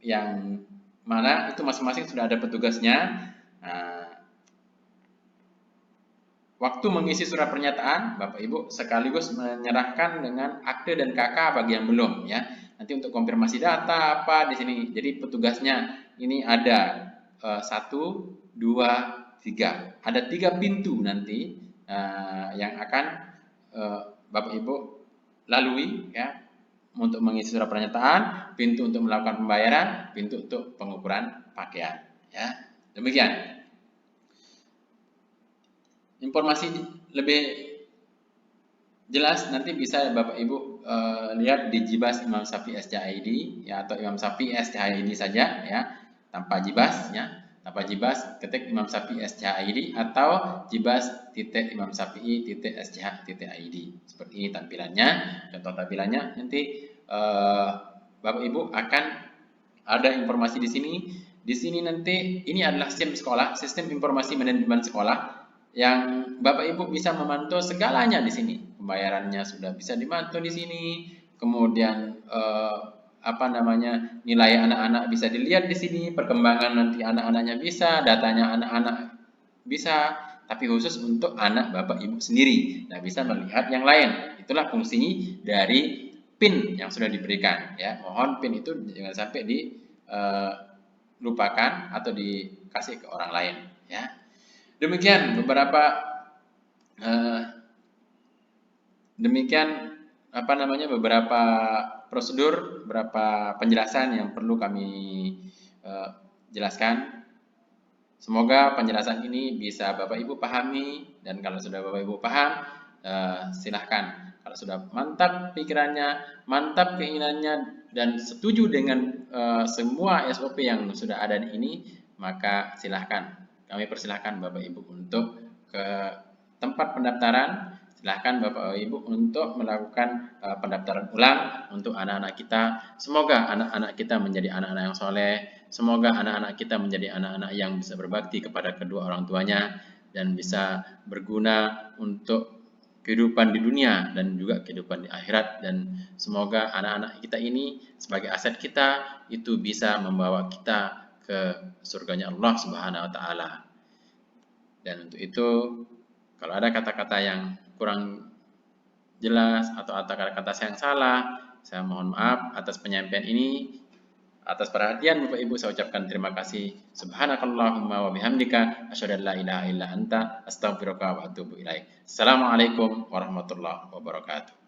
yang mana itu masing-masing sudah ada petugasnya. Waktu mengisi surat pernyataan, Bapak Ibu sekaligus menyerahkan dengan akte dan KK bagi yang belum, ya. Nanti untuk konfirmasi data apa di sini. Jadi petugasnya ini ada 1, 2, 3. Ada 3 pintu nanti yang akan Bapak Ibu lalui, ya, untuk mengisi surat pernyataan, pintu untuk melakukan pembayaran, pintu untuk pengukuran pakaian, ya. Demikian. Informasi lebih jelas nanti bisa Bapak Ibu lihat di Jibas Imam Syafi'i SCID ya, atau Imam Syafi'i SCID saja ya, tanpa Jibas ya. Tanpa Jibas ketik Imam Syafi'i SCID atau Jibas titik Imam Syafi'i titik SCH titik ID. Seperti ini tampilannya. Contoh tampilannya nanti Bapak Ibu akan ada informasi di sini. Di sini nanti ini adalah sistem informasi manajemen sekolah yang Bapak Ibu bisa memantau segalanya di sini. Pembayarannya sudah bisa dimantau di sini. Kemudian nilai anak-anak bisa dilihat di sini, perkembangan nanti anak-anaknya bisa, datanya anak-anak bisa, tapi khusus untuk anak Bapak Ibu sendiri. Nah, bisa melihat yang lain. Itulah fungsi dari PIN yang sudah diberikan ya. Mohon PIN itu jangan sampai dilupakan atau dikasih ke orang lain ya. Demikian beberapa beberapa prosedur, beberapa penjelasan yang perlu kami jelaskan. Semoga penjelasan ini bisa Bapak Ibu pahami, dan kalau sudah Bapak Ibu paham, silahkan. Kalau sudah mantap pikirannya, mantap keinginannya, dan setuju dengan semua SOP yang sudah ada di ini, maka silahkan. Kami persilahkan Bapak Ibu untuk ke tempat pendaftaran. Silahkan Bapak Ibu untuk melakukan pendaftaran ulang untuk anak-anak kita. Semoga anak-anak kita menjadi anak-anak yang soleh. Semoga anak-anak kita menjadi anak-anak yang bisa berbakti kepada kedua orang tuanya dan bisa berguna untuk kehidupan di dunia dan juga kehidupan di akhirat. Dan semoga anak-anak kita ini sebagai aset kita itu bisa membawa kita ke surganya Allah Subhanahu wa taala. Dan untuk itu, kalau ada kata-kata yang kurang jelas atau kata-kata yang salah, saya mohon maaf atas penyampaian ini. Atas perhatian Bapak Ibu saya ucapkan terima kasih. Subhanakallahumma wa bihamdika asyhadu an la ilaha illa anta astaghfiruka wa atubu ilaik. Assalamualaikum warahmatullahi wabarakatuh.